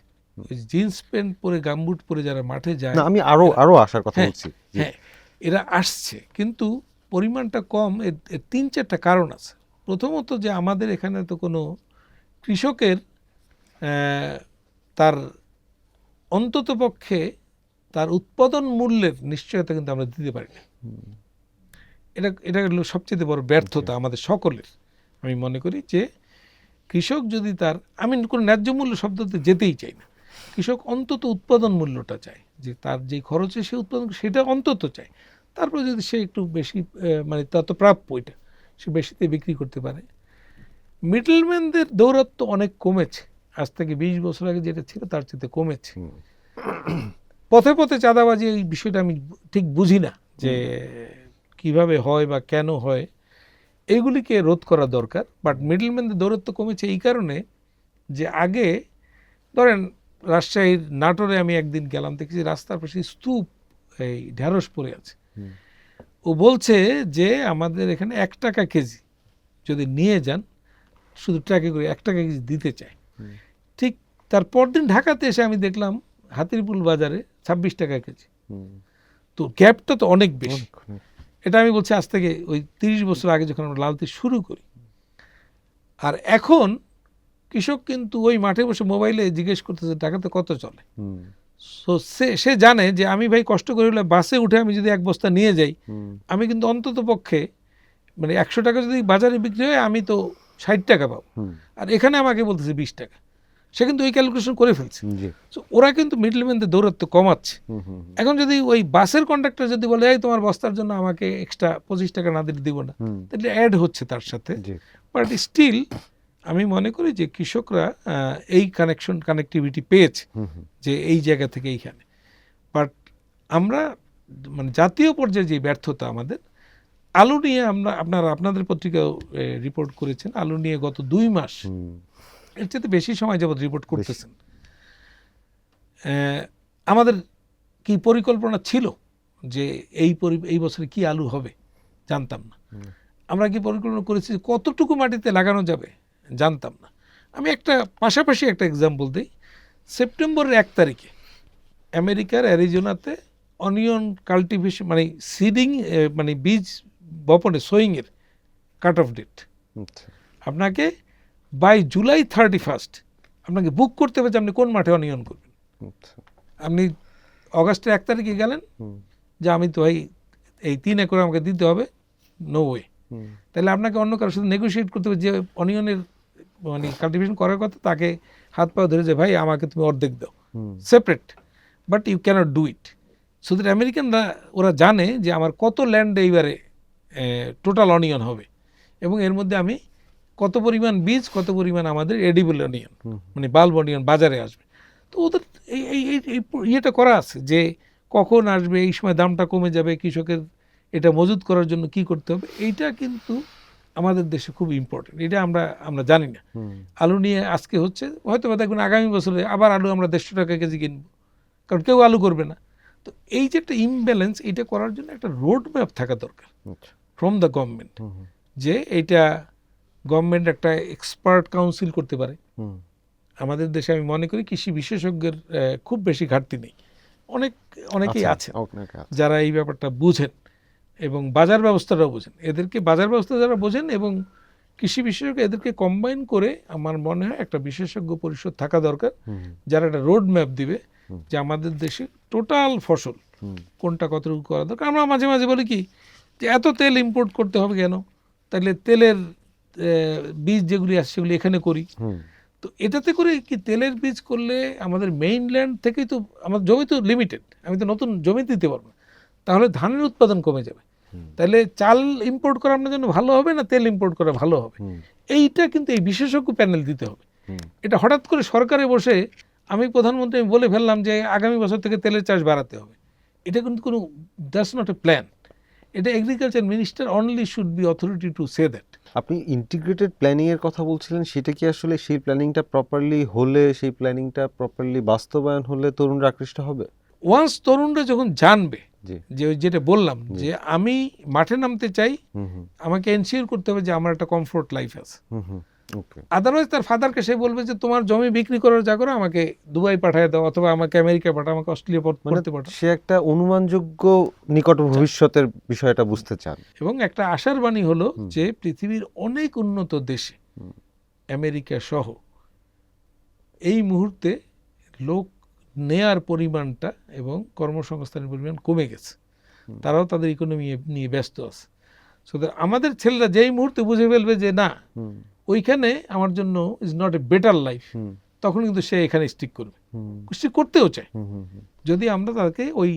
জিন্স প্যান্ট পরে গামবুট পরে যারা মাঠে যায়, আমি আরো আসার কথা বলছি। হ্যাঁ, এরা আসছে, কিন্তু পরিমাণটা কম। এর 3-4টা কারণ আছে। প্রথমত যে আমাদের এখানে তো কোনো কৃষকের তার অন্তত পক্ষে তার উৎপাদন মূল্যের নিশ্চয়তা কিন্তু আমরা দিতে পারি না। এটা হলো সবচেয়ে বড় ব্যর্থতা আমাদের সকলের। আমি মনে করি যে কৃষক যদি আমি কোনো ন্যায্য মূল্য শব্দতে যেতেই চাই না, কৃষক অন্তত উৎপাদন মূল্যটা চায়, যে তার যে খরচে সে উৎপাদন সেটা অন্তত চায়। তারপর যদি সে একটু বেশি মানে তত প্রাপ্য এটা সে বেশিতে বিক্রি করতে পারে। মিডলম্যানদের দৌরাত্ম্য অনেক কমেছে, আজ থেকে 20 বছর আগে যেটা ছিল তার চেয়ে কমেছে। পথে পথে চাঁদাবাজি, এই বিষয়টা আমি ঠিক বুঝি না যে কিভাবে হয় বা কেন হয়, এইগুলিকে রোধ করা দরকার। বাট মিডলম্যানদের দৌরাত্ম্য কমেছে এই কারণে যে আগে ধরেন রাজশাহীর নাটোরে আমি একদিন গেলাম, দেখছি রাস্তার পাশে স্তূপ এই ঢেঁড়স পড়ে আছে। ও বলছে যে আমাদের এখানে 1 টাকা কেজি যদি নিয়ে যান, শুধু ট্রাকে করে 1 টাকা কেজি দিতে চায়। ঠিক তার পরদিন ঢাকাতে এসে আমি দেখলাম হাতিরপুল বাজারে 26 টাকা কেজি। তো গ্যাপটা তো অনেক বেশি। এটা আমি বলছি আজ থেকে ওই 30 বছর আগে যখন আমরা লালতি শুরু করি। আর এখন কৃষক কিন্তু ওই মাঠে বসে মোবাইলে জিজ্ঞেস করতেছে টাকাতে কত চলে। সো সে জানে যে আমি ভাই কষ্ট করে হলে বাসে উঠে আমি যদি 1 বস্তা নিয়ে যাই, আমি কিন্তু অন্তত পক্ষে মানে 100 টাকা যদি বাজারে বিক্রি হয় আমি তো 60 টাকা পাবো, আর এখানে আমাকে বলতেছে 20 টাকা। সে কিন্তু ওই ক্যালকুলেশন করে ফেলছে। সো ওরা কিন্তু মিডলম্যানদের দৌরাত্ম্য কমাচ্ছে। এখন যদি ওই বাসের কন্ডাক্টর যদি বলে এই তোমার বস্তার জন্য আমাকে এক্সট্রা 25 টাকা না দিলে দিব না, তাহলে অ্যাড হচ্ছে তার সাথে। বাট স্টিল আমি মনে করি যে কৃষকরা এই কানেক্টিভিটি পেয়েছে যে এই জায়গা থেকে এইখানে। বাট আমরা মানে জাতীয় পর্যায়ে যে ব্যর্থতা আমাদের, আলু নিয়ে আপনাদের পত্রিকাও রিপোর্ট করেছেন, আলু নিয়ে গত 2 মাস এর চেয়ে বেশি সময় যাবত রিপোর্ট করতেছেন। আমাদের কি পরিকল্পনা ছিল যে এই বছরে কি আলু হবে জানতাম না। আমরা কি পরিকল্পনা করেছি কতটুকু মাটিতে লাগানো যাবে জানতাম না। আমি পাশাপাশি একটা এক্সাম্পল দিই। সেপ্টেম্বরের 1 তারিখে আমেরিকার অ্যারিজোনাতে অনিয়ন কাল্টিভেশন মানে সিডিং মানে বীজ বপনে সোয়িংয়ের কাট অফ ডেট। আচ্ছা। আপনাকে বাই জুলাই 31 আপনাকে বুক করতে হবে যে আপনি কোন মাঠে অনিয়ন করবেন। আচ্ছা। আপনি অগাস্টের 1 তারিখে গেলেন হুম, যে আমি তো এই 3 একর আমাকে দিতে হবে, নো ওয়ে। হুম, তাহলে আপনাকে অন্য কারোর সাথে নেগোশিয়েট করতে হবে, যে অনিয়নের মানে কাল্টিভেশন করার কথা তাকে হাত পা ধরে যে ভাই আমাকে তুমি অর্ধেক দাও, hmm, separate, but you can't do it. So that আমেরিকানরা ওরা জানে যে আমার কত ল্যান্ড এইবারে টোটাল অনিয়ন হবে, এবং এর মধ্যে আমি কত পরিমাণ বীজ, কত পরিমাণ আমাদের এডিবল অনিয়ন হুম, মানে বাল্ব অনিয়ন বাজারে আসবে। তো ওদের এই ইয়েটা করা আছে যে কখন আসবে, এই সময় দামটা কমে যাবে, কৃষকের এটা মজুত করার জন্য কি করতে হবে, এইটা কিন্তু আমাদের দেশে খুব ইম্পর্টেন্ট। এটা আমরা জানি না। হুম, আলু নিয়ে আজকে হচ্ছে, হয়তো বা দেখবেন আগামী বছরে আবার আলু আমরা 150 টাকা কেজি কিনবো, কারণ কেউ আলু করবে না। তো এই যে একটা ইমব্যালেন্স, এটা করার জন্য একটা রোড ম্যাপ থাকা দরকার আচ্ছা। ফ্রম দ্য গভর্নমেন্ট, হুম, হুম, যে এইটা গভর্নমেন্ট একটা এক্সপার্ট কাউন্সিল করতে পারে। হুম, আমাদের দেশে আমি মনে করি কৃষি বিশেষজ্ঞের খুব বেশি ঘাটতি নেই, অনেকেই আচ্ছা, আছেন আপনাকে আছে। যারা এই ব্যাপারটা বুঝেন এবং বাজার ব্যবস্থাটাও বোঝেন। এদেরকে বাজার ব্যবস্থা যারা বোঝেন এবং কৃষি বিশেষজ্ঞ, এদেরকে কম্বাইন করে আমার মনে হয় একটা বিশেষজ্ঞ পরিষদ থাকা দরকার, হুম, যারা একটা রোড ম্যাপ দিবে হুম। যে আমাদের দেশে টোটাল ফসল হুম, কোনটা কতটুকু করা দরকার। আমরা মাঝে মাঝে বলি কি যে এত তেল ইম্পোর্ট করতে হবে কেন, তাহলে তেলের বীজ যেগুলি আছে সেগুলি এখানে করি। হুম, তো এটাতে করে কি তেলের বীজ করলে আমাদের মেইনল্যান্ড থেকেই তো আমার জমি তো লিমিটেড, আমি তো নতুন জমি দিতে পারবো না, তাহলে ধানের উৎপাদন কমে যাবে। হুম, তাহলে চাল ইম্পোর্ট করা আপনার জন্য ভালো হবে না তেল ইম্পোর্ট করা ভালো হবে, হুম, এইটা কিন্তু এই বিশেষজ্ঞ প্যানেল দিতে হবে। হুম, এটা হঠাৎ করে সরকারে বসে আমি প্রধানমন্ত্রী আমি বলে ফেললাম যে আগামী বছর থেকে তেলের চাষ বাড়াতে হবে, এটা কিন্তু কোনো, দ্যাটস নট এ প্ল্যান। এটা agriculture minister only should be authority to say that. আপনি ইন্টিগ্রেটেড প্ল্যানিং এর কথা বলছিলেন, সেটা কি আসলে সেই প্ল্যানিংটা প্রপারলি হলে, সেই প্ল্যানিংটা প্রপারলি বাস্তবায়ন হলে তরুণরা আকৃষ্ট হবে? ওয়ান্স তরুণরা যখন জানবে জি। যে ওই যেটা বললাম যে আমি মাঠে নামতে চাই, হুম, হুম, আমাকে এনশিওর করতে হবে যে আমার একটা কমফোর্ট লাইফ আছে। হুম, হুম, ওকে। আদারওয়াইজ তার ফাদারকে সে বলবে যে তোমার জমি বিক্রি করার যা করো আমাকে দুবাই পাঠিয়ে দাও, অথবা আমাকে আমেরিকা পাঠাও, আমাকে অস্ট্রেলিয়া মানে পড়তে পাঠাও। সে একটা অনুমানযোগ্য নিকট ভবিষ্যতের বিষয়টা বুঝতে চান। এবং একটা আশার বাণী হলো হুম। যে পৃথিবীর অনেক উন্নত দেশে, হুম। আমেরিকা সহ, এই মুহূর্তে লোক নেয়ার পরিমাণটা এবং কর্মসংস্থানের পরিমাণ কমে গেছে, তারাও তাদের ইকোনমি নিয়ে ব্যস্ত আছে। সুতরাং আমাদের ছেলেরা যেই মুহূর্তে বুঝে ফেলবে যে না হুম, ওইখানে আমার জন্য is not a better life, hmm, তখন কিন্তু সে এখানে স্টিক করবে, হুম, স্টিক করতেও চায়, হুম, হুম, হুম। যদি আমরা তাকে ওই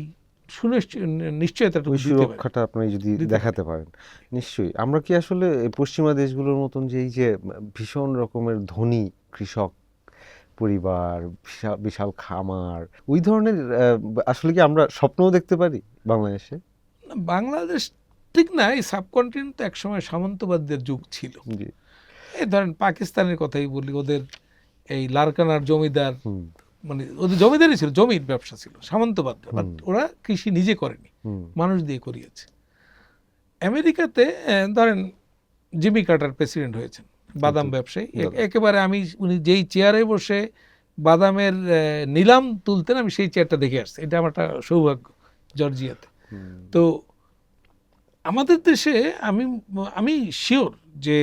নিশ্চয়তাটুকু ওই দিতে পারি। সুরক্ষাটা আপনি যদি দিতে দেখাতে পারেন, নিশ্চয়ই। আমরা কি আসলে এই পশ্চিমা দেশগুলোর মতন যে এই যে ভীষণ রকমের ধনী কৃষক পরিবার, বিশাল বিশাল খামার, ওই ধরনের আসলে কি আমরা স্বপ্নও দেখতে পারি বাংলাদেশে? না, বাংলাদেশ ঠিক না, এই সাবকন্টিনেন্ট তো একসময় সামন্তবাদদের যুগ ছিল। জি। এই ধরেন পাকিস্তানের কথাই বলি, ওদের এই লারকানার জমিদার, হুম, মানে ওদের জমিদারই ছিল, জমির ব্যবসা ছিল, সামন্তবাদ, বাট হুম। ওরা কৃষি নিজে করেনি, হুম, মানুষ দিয়ে করিয়েছে। আমেরিকাতে ধরেন জিমি কার্টার প্রেসিডেন্ট হয়েছেন, বাদাম জি, ব্যবসায়ী, দাদা। একেবারে উনি যেই চেয়ারে বসে বাদামের নিলাম তুলতেন, আমি সেই চেয়ারটা দেখে আসছি, এটা আমার একটা সৌভাগ্য জর্জিয়াতে। হুম, তো আমাদের দেশে আমি আমি শিওর যে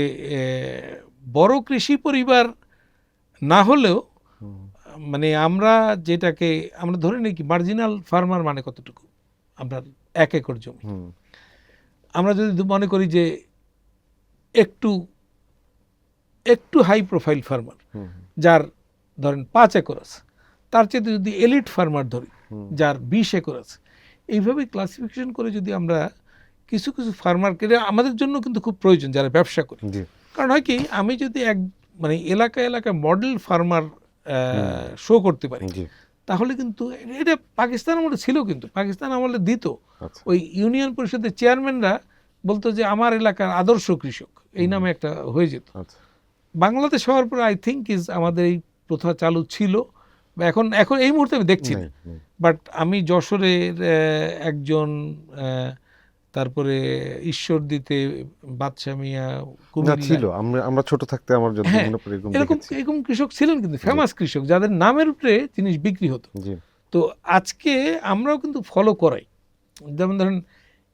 বড় কৃষি পরিবার না হলেও, হুম, মানে আমরা যেটাকে আমরা ধরে নিই কি মার্জিনাল ফার্মার মানে কতটুকু, আমরা 1 একর জমি, হুম, আমরা যদি মনে করি যে একটু একটু হাই প্রোফাইল ফার্মার হুম, যার ধরেন 5 একর আছে, তার চেয়ে যদি এলিট ফার্মার ধরি হুম, যার 20 একর আছে, এইভাবে ক্লাসিফিকেশন করে যদি আমরা কিছু কিছু ফার্মারকে, আমাদের জন্য কিন্তু খুব প্রয়োজন যারা ব্যবসা করে। জি, কারণ হয় কি আমি যদি মানে এলাকায় এলাকায় মডেল ফার্মার শো করতে পারি, জি, তাহলে কিন্তু এটা পাকিস্তান আমলে ছিল, কিন্তু পাকিস্তান আমলে দিত আচ্ছা, ওই ইউনিয়ন পরিষদের চেয়ারম্যানরা বলতো যে আমার এলাকার আদর্শ কৃষক, এই নামে একটা হয়ে যেত। আচ্ছা, বাংলাদেশ হওয়ার পর আই থিঙ্ক আমাদের এই প্রথা চালু ছিল, বা এখন এখন এই মুহূর্তে আমি দেখছি না। নেই, নেই। বাট আমি যশোরের একজন, তারপরে ঈশ্বরদীতে বাদশা মিয়া, না কুমিল্লা, ছিল, আমরা আমরা ছোট থাকতে আমার যত হ্যাঁ মনে পড়ে এরকম এরকম দেখেছি। এরকম কৃষক ছিলেন, কিন্তু ফেমাস কৃষক যাদের নামের উপরে জিনিস বিক্রি হতো। জি, তো আজকে আমরাও কিন্তু ফলো করাই, যেমন ধরেন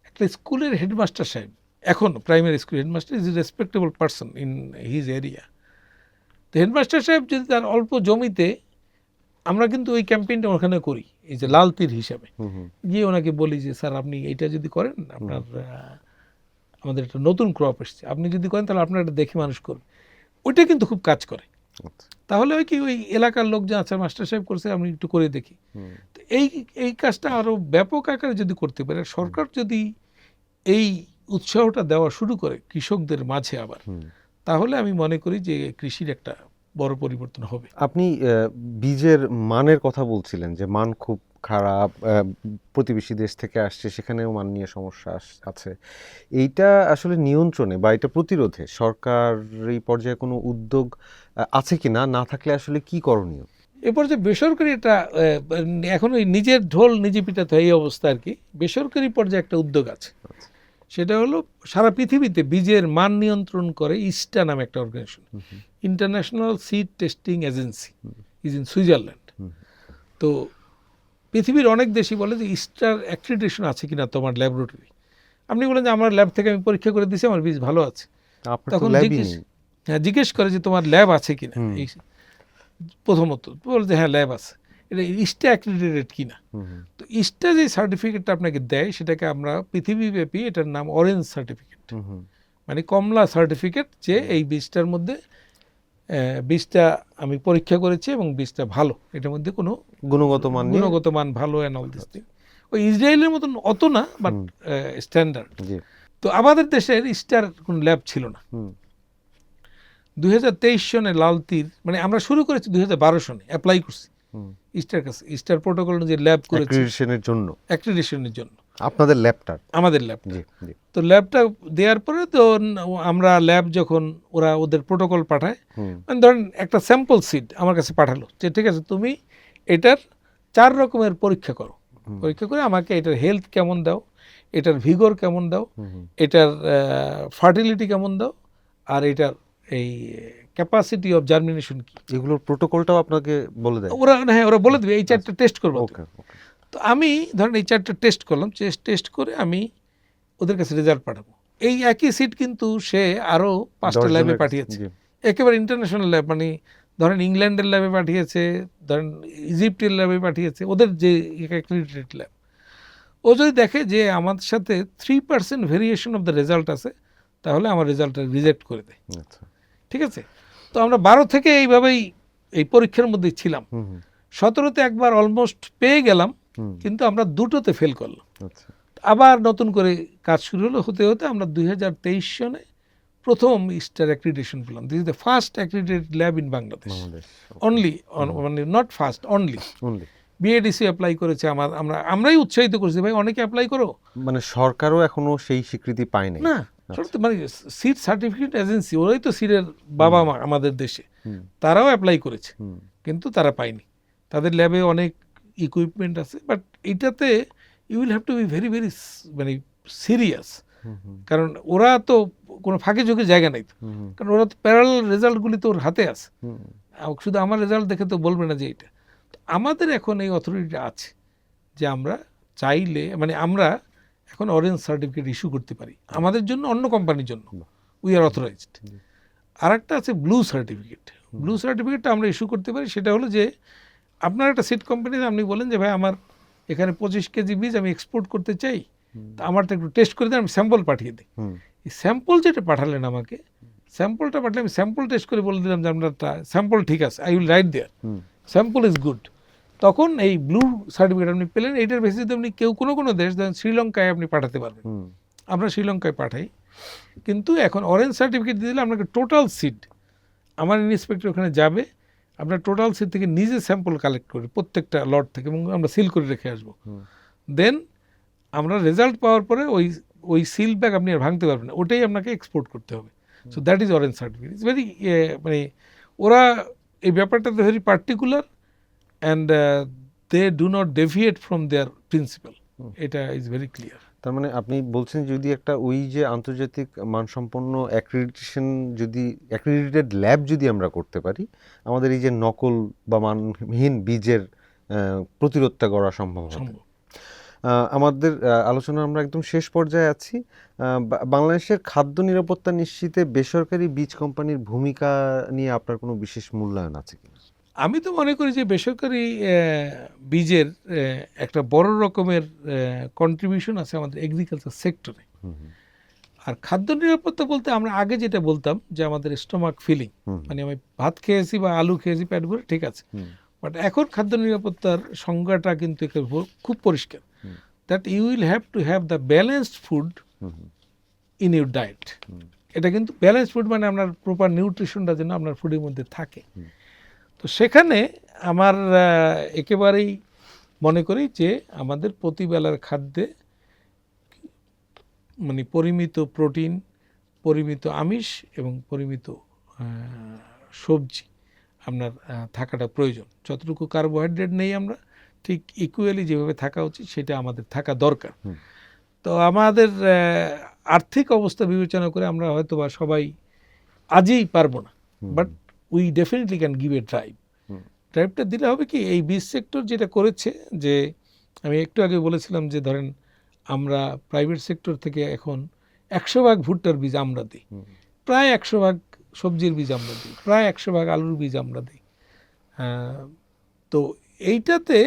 একটা স্কুলের হেডমাস্টার সাহেব এখন primary school headmaster is a respectable person in his area. তো হেডমাস্টার সাহেব যদি তার অল্প জমিতে, আমরা কিন্তু ওই ক্যাম্পেইনটা ওখানে করি এই যে লাল তীর হিসাবে, গিয়ে ওনাকে বলি যে স্যার আপনি এটা যদি করেন, আপনার আমাদের একটা নতুন ক্রপ এসছে, আপনি যদি করেন তাহলে আপনার এটা দেখে মানুষ করবে। ওইটা কিন্তু খুব কাজ করে। তাহলে ওই কি ওই এলাকার লোক যে আচ্ছা মাস্টার সাহেব করছে আমি একটু করে দেখি। তো এই কাজটা আরো ব্যাপক আকারে যদি করতে পারে, সরকার যদি এই উৎসাহটা দেওয়া শুরু করে কৃষকদের মাঝে আবার, তাহলে আমি মনে করি যে কৃষির একটা বড় পরিবর্তন হবে। আপনি বীজের মানের কথা বলছিলেন যে মান খুব খারাপ, প্রতিবেশী দেশ থেকে আসছে, সেখানেও মান নিয়ে সমস্যা আছে। এইটা আসলে নিয়ন্ত্রণে বা এটা প্রতিরোধে সরকার এই পর্যায়ে কোনো উদ্যোগ আছে কি না, না থাকলে আসলে কি করণীয়? এরপর যে বেসরকারি এটা এখন ওই নিজের ঢোল নিজে পিটাতে হয় এই অবস্থা আর কি। বেসরকারি পর্যায়ে একটা উদ্যোগ আছে, সেটা হলো সারা পৃথিবীতে বীজের মান নিয়ন্ত্রণ করে ইস্টা নামে একটা organization, international seed testing agency, is in Switzerland. তো পৃথিবীর অনেক দেশই বলে যে ইস্টার অ্যাক্রিডিটেশন আছে কিনা তোমার ল্যাবরেটরি। আপনি বলেন যে আমার ল্যাব থেকে আমি পরীক্ষা করে দিয়েছি, আমার বীজ ভালো আছে, তখন জিজ্ঞেস করে যে তোমার ল্যাব আছে কিনা। এই প্রথমত বলে যে হ্যাঁ ল্যাব আছে, এটা ইস্টা অ্যাক্রিডিটেড কিনা। তো ইস্টা যে সার্টিফিকেটটা আপনাকে দেয় সেটাকে আমরা পৃথিবীব্যাপী এটার নাম অরেঞ্জ সার্টিফিকেট, মানে কমলা সার্টিফিকেট, যে এই বীজটার মধ্যে বীজটা আমি পরীক্ষা করেছি এবং বীজটা ভালো, এটার মধ্যে কোনো গুণগত মান ভালো অ্যান্ড অল দিস থিং। ওই ইসরায়েলের মতন অত না, বাট স্ট্যান্ডার্ড। তো আমাদের দেশের ইস্টার কোনো ল্যাব ছিল না। 2023 সনে লাল তীর, মানে আমরা শুরু করেছি 2012 সনে, অ্যাপ্লাই করছি ইস্টার কাছে, ইস্টার প্রোটোকল যে ল্যাব করেছি অ্যাক্রিডিটেশনের জন্য আপনাদের ল্যাবটা, আমাদের ল্যাবটা। তো ল্যাবটা দেওয়ার পরে তো আমরা ল্যাব যখন ওরা ওদের প্রোটোকল পাঠায়, মানে ধরেন একটা স্যাম্পল সিড আমার কাছে পাঠালো যে ঠিক আছে তুমি এটার 4 রকমের পরীক্ষা করো, পরীক্ষা করে আমাকে এটার হেলথ কেমন দাও, এটার ভিগর কেমন দাও, এটার ফার্টিলিটি কেমন দাও, আর এটার এই ক্যাপাসিটি অফ জার্মিনেশন কি, এগুলোর প্রোটোকলটাও আপনাকে বলে দেয় ওরা। হ্যাঁ, ওরা বলে দেবে এই 4টা টেস্ট করবো। তো আমি ধরেন এই 4টা টেস্ট করলাম, টেস্ট করে আমি ওদের কাছে রেজাল্ট পাঠাবো। এই একই সিট কিন্তু সে আরও 5টা ল্যাবে পাঠিয়েছে, একেবারে ইন্টারন্যাশনাল ল্যাব, মানে ধরেন ইংল্যান্ডের ল্যাবে পাঠিয়েছে, ধরেন ইজিপ্টের ল্যাবে পাঠিয়েছে, ওদের যে অ্যাক্রিডিটেড ল্যাব। ও যদি দেখে যে আমাদের সাথে 3% ভেরিয়েশন অফ দ্য রেজাল্ট আছে, তাহলে আমার রেজাল্টটা রিজেক্ট করে দেয়। ঠিক আছে, তো আমরা 12 থেকে এইভাবেই এই পরীক্ষার মধ্যে ছিলাম। 17তে একবার অলমোস্ট পেয়ে গেলাম, কিন্তু আমরা 2টোতে ফেল করলাম। আবার নতুন করে কাজ শুরু হলো, হতে হতে আমরা 2023 সনে প্রথম ইস্টার অ্যাক্রিডিটেশন পেলাম। This is the first accredited lab in Bangladesh, only, মানে not first, only. BADC apply করেছে, আমরাই উৎসাহিত করেছি, ভাই অনেকে অ্যাপ্লাই করো। মানে সরকারও এখনো সেই স্বীকৃতি পায় নাই না, মানে সিড সার্টিফিকেট এজেন্সি, ওরাই তো সিডের বাবা মা আমাদের দেশে, তারাও অ্যাপ্লাই করেছে কিন্তু তারা পায়নি। তাদের ল্যাবে অনেক ইকুইপমেন্ট আছে, বাট এটাতে you will have to be very very মানে সিরিয়াস, কারণ ওরা তো কোনো ফাঁকে ঝুঁকে জায়গা নেই তো, কারণ ওরা তো প্যারালাল রেজাল্টগুলি তো ওর হাতে আছে, শুধু আমার রেজাল্ট দেখে তো বলবে না যে এটা। আমাদের এখন এই অথরিটিটা আছে যে আমরা চাইলে, মানে আমরা এখন অরেঞ্জ সার্টিফিকেট ইস্যু করতে পারি আমাদের জন্য, অন্য কোম্পানির জন্য উই আর অথরাইজড। আর একটা আছে ব্লু সার্টিফিকেট। ব্লু সার্টিফিকেটটা আমরা ইস্যু করতে পারি, সেটা হলো যে আপনার একটা সিড কোম্পানি, আপনি বলেন যে ভাই আমার এখানে 25 কেজি বীজ আমি এক্সপোর্ট করতে চাই, তা আমারটা একটু টেস্ট করে দেন, আমি স্যাম্পল পাঠিয়ে দিই। এই স্যাম্পল যেটা পাঠালেন আমাকে, স্যাম্পলটা পাঠালে আমি স্যাম্পল টেস্ট করে বলে দিলাম যে আপনারটা স্যাম্পল ঠিক আছে, I will write their sample is good. তখন এই ব্লু সার্টিফিকেট আপনি পেলেন, এইটার বেসিসে আপনি কোনো দেশ, ধরেন শ্রীলঙ্কায় আপনি পাঠাতে পারবেন, আমরা শ্রীলঙ্কায় পাঠাই। কিন্তু এখন অরেঞ্জ সার্টিফিকেট দিয়ে দিলে আপনাকে টোটাল সিড, আমার ইন্সপেক্টর ওখানে যাবে, আপনার টোটাল সিড থেকে নিজে স্যাম্পল কালেক্ট করে প্রত্যেকটা লট থেকে, এবং আমরা সিল করে রেখে আসবো। দেন আমরা রেজাল্ট পাওয়ার পরে ওই সিল ব্যাগ আপনি আর ভাঙতে পারবেন না, ওটাই আপনাকে এক্সপোর্ট করতে হবে। So that is orange certificate. It's very, মানে ওরা এই ব্যাপারটাতে very particular, and they do not deviate from their principle, এটা ইজ ভেরি ক্লিয়ার। তার মানে আপনি বলছেন যদি একটা ওই যে আন্তর্জাতিক মানসম্পন্ন অ্যাক্রিডিটেশন, যদি অ্যাক্রিডিটেড ল্যাব যদি আমরা করতে পারি, আমাদের এই যে নকল বা মানহীন বীজের প্রতিরোধটা করা সম্ভব হবে। আমাদের আলোচনা আমরা একদম শেষ পর্যায়ে আছি। বাংলাদেশের খাদ্য নিরাপত্তা নিশ্চিতে বেসরকারি বীজ কোম্পানির ভূমিকা নিয়ে আপনার কোনো বিশেষ মূল্যায়ন আছে কিনা? আমি তো মনে করি যে বেসরকারি বীজের একটা বড় রকমের কন্ট্রিবিউশন আছে আমাদের এগ্রিকালচার সেক্টরে। আর খাদ্য নিরাপত্তা বলতে আমরা আগে যেটা বলতাম যে আমাদের স্টোমাক ফিলিং, মানে আমি ভাত খেয়েছি বা আলু খেয়েছি পেট ভরে, ঠিক আছে, বাট এখন খাদ্য নিরাপত্তার সংজ্ঞাটা কিন্তু খুব পরিষ্কার, that you will have to have the balanced food in your diet. এটা কিন্তু ব্যালেন্সড ফুড মানে আপনার প্রপার নিউট্রিশনটা যেন আপনার ফুডের মধ্যে থাকে। তো সেখানে আমার একেবারেই মনে করি যে আমাদের প্রতিবেলার খাদ্যে মানে পরিমিত প্রোটিন, পরিমিত আমিষ এবং পরিমিত সবজি আপনার থাকাটা প্রয়োজন। যতটুকু কার্বোহাইড্রেট নেই আমরা ঠিক ইকুয়ালি যেভাবে থাকা উচিত সেটা আমাদের থাকা দরকার। তো আমাদের আর্থিক অবস্থা বিবেচনা করে আমরা হয়তো বা সবাই আজই পারবো না, but we definitely can give a ড্রাইভটা দিলে হবে কি, এই বীজ সেক্টর যেটা করেছে, যে আমি একটু আগে বলেছিলাম যে ধরেন আমরা প্রাইভেট সেক্টর থেকে এখন 100% ভুট্টার বীজ আমরা দিই, প্রায় 100% সবজির বীজ আমরা দিই, প্রায় 100% আলুর বীজ আমরা দিই। তো এইটাতে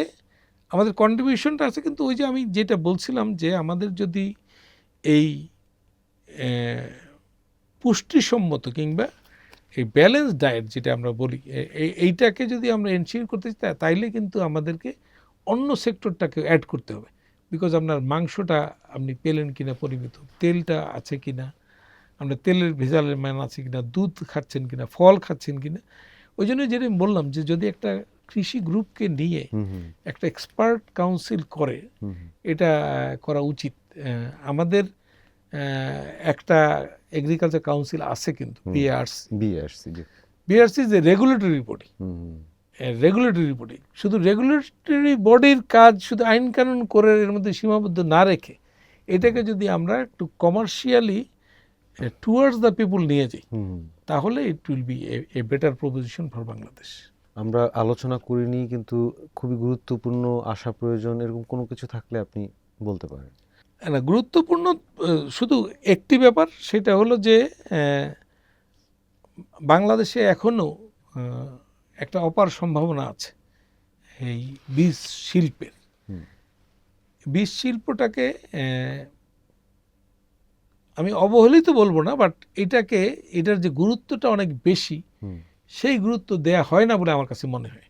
আমাদের কন্ট্রিবিউশনটা আছে, কিন্তু ওই যে আমি যেটা বলছিলাম যে আমাদের যদি এই পুষ্টিসম্মত কিংবা এই ব্যালেন্স ডায়েট যেটা আমরা বলি, এইটাকে যদি আমরা এনশিওর করতে চাই তাইলে কিন্তু আমাদেরকে অন্য সেক্টরটাকে অ্যাড করতে হবে। বিকজ আপনার মাংসটা আপনি পেলেন কিনা পরিমিত, তেলটা আছে কিনা, আমরা তেলের ভেজালের মান আছে কিনা, দুধ খাচ্ছেন কিনা, ফল খাচ্ছেন কিনা। ওই জন্য যেটা আমি বললাম যে যদি একটা কৃষি গ্রুপকে নিয়ে একটা এক্সপার্ট কাউন্সিল করে, এটা করা উচিত। আমাদের একটা এগ্রিকালচার কাউন্সিল আছে কিন্তু বিআরসি যে রেগুলেটরি বডি, রেগুলেটরি বডি, শুধু রেগুলেটরি বডির কাজ শুধু আইন কানুন করে এর মধ্যে সীমাবদ্ধ না রেখে এটাকে যদি আমরা একটু কমার্শিয়ালি টুয়ার্ডস দ্য পিপুল নিয়ে যাই, তাহলে it will B a better proposition for Bangladesh. আমরা আলোচনা করিনি, কিন্তু খুবই গুরুত্বপূর্ণ, আশা প্রয়োজন এরকম কোনো কিছু থাকলে আপনি বলতে পারেন। না, গুরুত্বপূর্ণ শুধু একটি ব্যাপার, সেটা হলো যে বাংলাদেশে এখনও একটা অপার সম্ভাবনা আছে এই বীজ শিল্পের। বীজ শিল্পটাকে আমি অবহেলিত বলবো না, বাট এটার যে গুরুত্বটা অনেক বেশি, সেই গুরুত্ব দেয়া হয় না বলে আমার কাছে মনে হয়।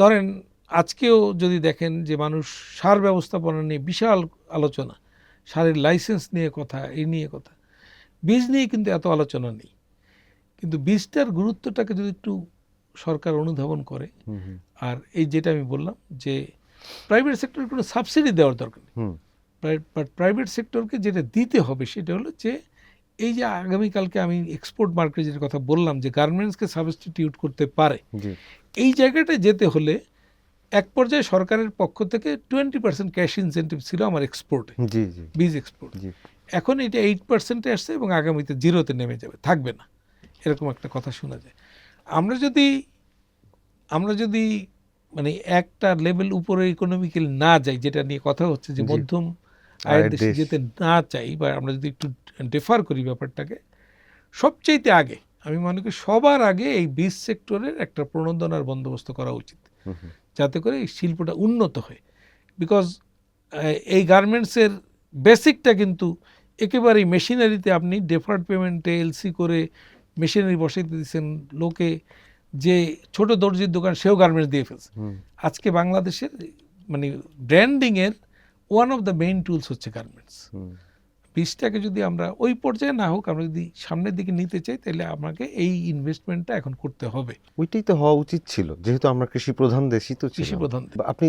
ধরেন আজকেও যদি দেখেন যে মানুষ সার ব্যবস্থাপনা নিয়ে বিশাল আলোচনা, সারের লাইসেন্স নিয়ে কথা, এই নিয়ে কথা, বীজ নিয়ে কিন্তু এত আলোচনা নেই। কিন্তু বীজটার গুরুত্বটাকে যদি একটু সরকার অনুধাবন করে, আর এই যেটা আমি বললাম যে প্রাইভেট সেক্টরের কোনো সাবসিডি দেওয়ার দরকার নেই, বাট প্রাইভেট সেক্টরকে যেটা দিতে হবে সেটা হলো যে এই যে আগামীকালকে আমি এক্সপোর্ট মার্কেটের কথা বললাম যে গার্মেন্টসকে সাবস্টিটিউট করতে পারে, এই জায়গাটায় যেতে হলে এক পর্যায়ে সরকারের পক্ষ থেকে 20% ক্যাশ ইনসেন্টিভ ছিল আমার এক্সপোর্টে, বীজ এক্সপোর্ট। এখন এটা 8%-এ আসছে এবং আগামীতে 0-তে নেমে যাবে, থাকবে না, এরকম একটা কথা শোনা যায়। আমরা যদি মানে একটা লেভেল উপরে ইকোনমিক্যাল না যাই, যেটা নিয়ে কথা হচ্ছে যে মধ্যম আয়ের দেশে যেতে না চাই, বা আমরা যদি একটু ডিফার করি ব্যাপারটাকে, সবচাইতে আগে আমি মনে করি সবার আগে এই বীজ সেক্টরের একটা প্রণোদনার বন্দোবস্ত করা উচিত, যাতে করে এই শিল্পটা উন্নত হয়। বিকজ এই গার্মেন্টসের বেসিকটা কিন্তু একেবারেই মেশিনারিতে, আপনি ডেফার্ড পেমেন্টে এলসি করে মেশিনারি বসাইতে দিচ্ছেন, লোকে যে ছোট দর্জির দোকান সেও গার্মেন্টস দিয়ে ফেলছে। আজকে বাংলাদেশের মানে ব্র্যান্ডিংয়ের one of the main tools হচ্ছে গার্মেন্টস। বীজটাকে যদি আমরা ওই পর্যায়ে না হোক, আমরা যদি সামনের দিকে নিতে চাই, তাহলে আমাকে এই ইনভেস্টমেন্টটা এখন করতে হবে। ওইটাই তো হওয়া উচিত ছিল, যেহেতু আমরা কৃষি প্রধান দেশই তো কৃষি প্রধান। আপনি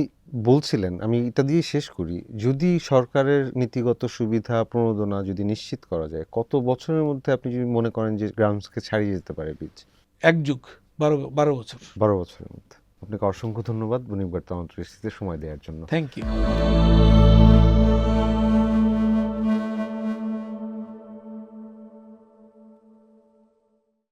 বলছিলেন, আমি এটা দিয়ে শেষ করি, যদি সরকারের নীতিগত সুবিধা প্রণোদনা যদি নিশ্চিত করা যায়, কত বছরের মধ্যে আপনি যদি মনে করেন যে গ্রামসকে ছাড়িয়ে যেতে পারে বীজ? এক যুগ, 12 বছর। 12 বছরের মধ্যে। আপনাকে অসংখ্য ধন্যবাদ বণিক বার্তা অন্তর্দৃষ্টিতে সময় দেওয়ার জন্য। Thank you.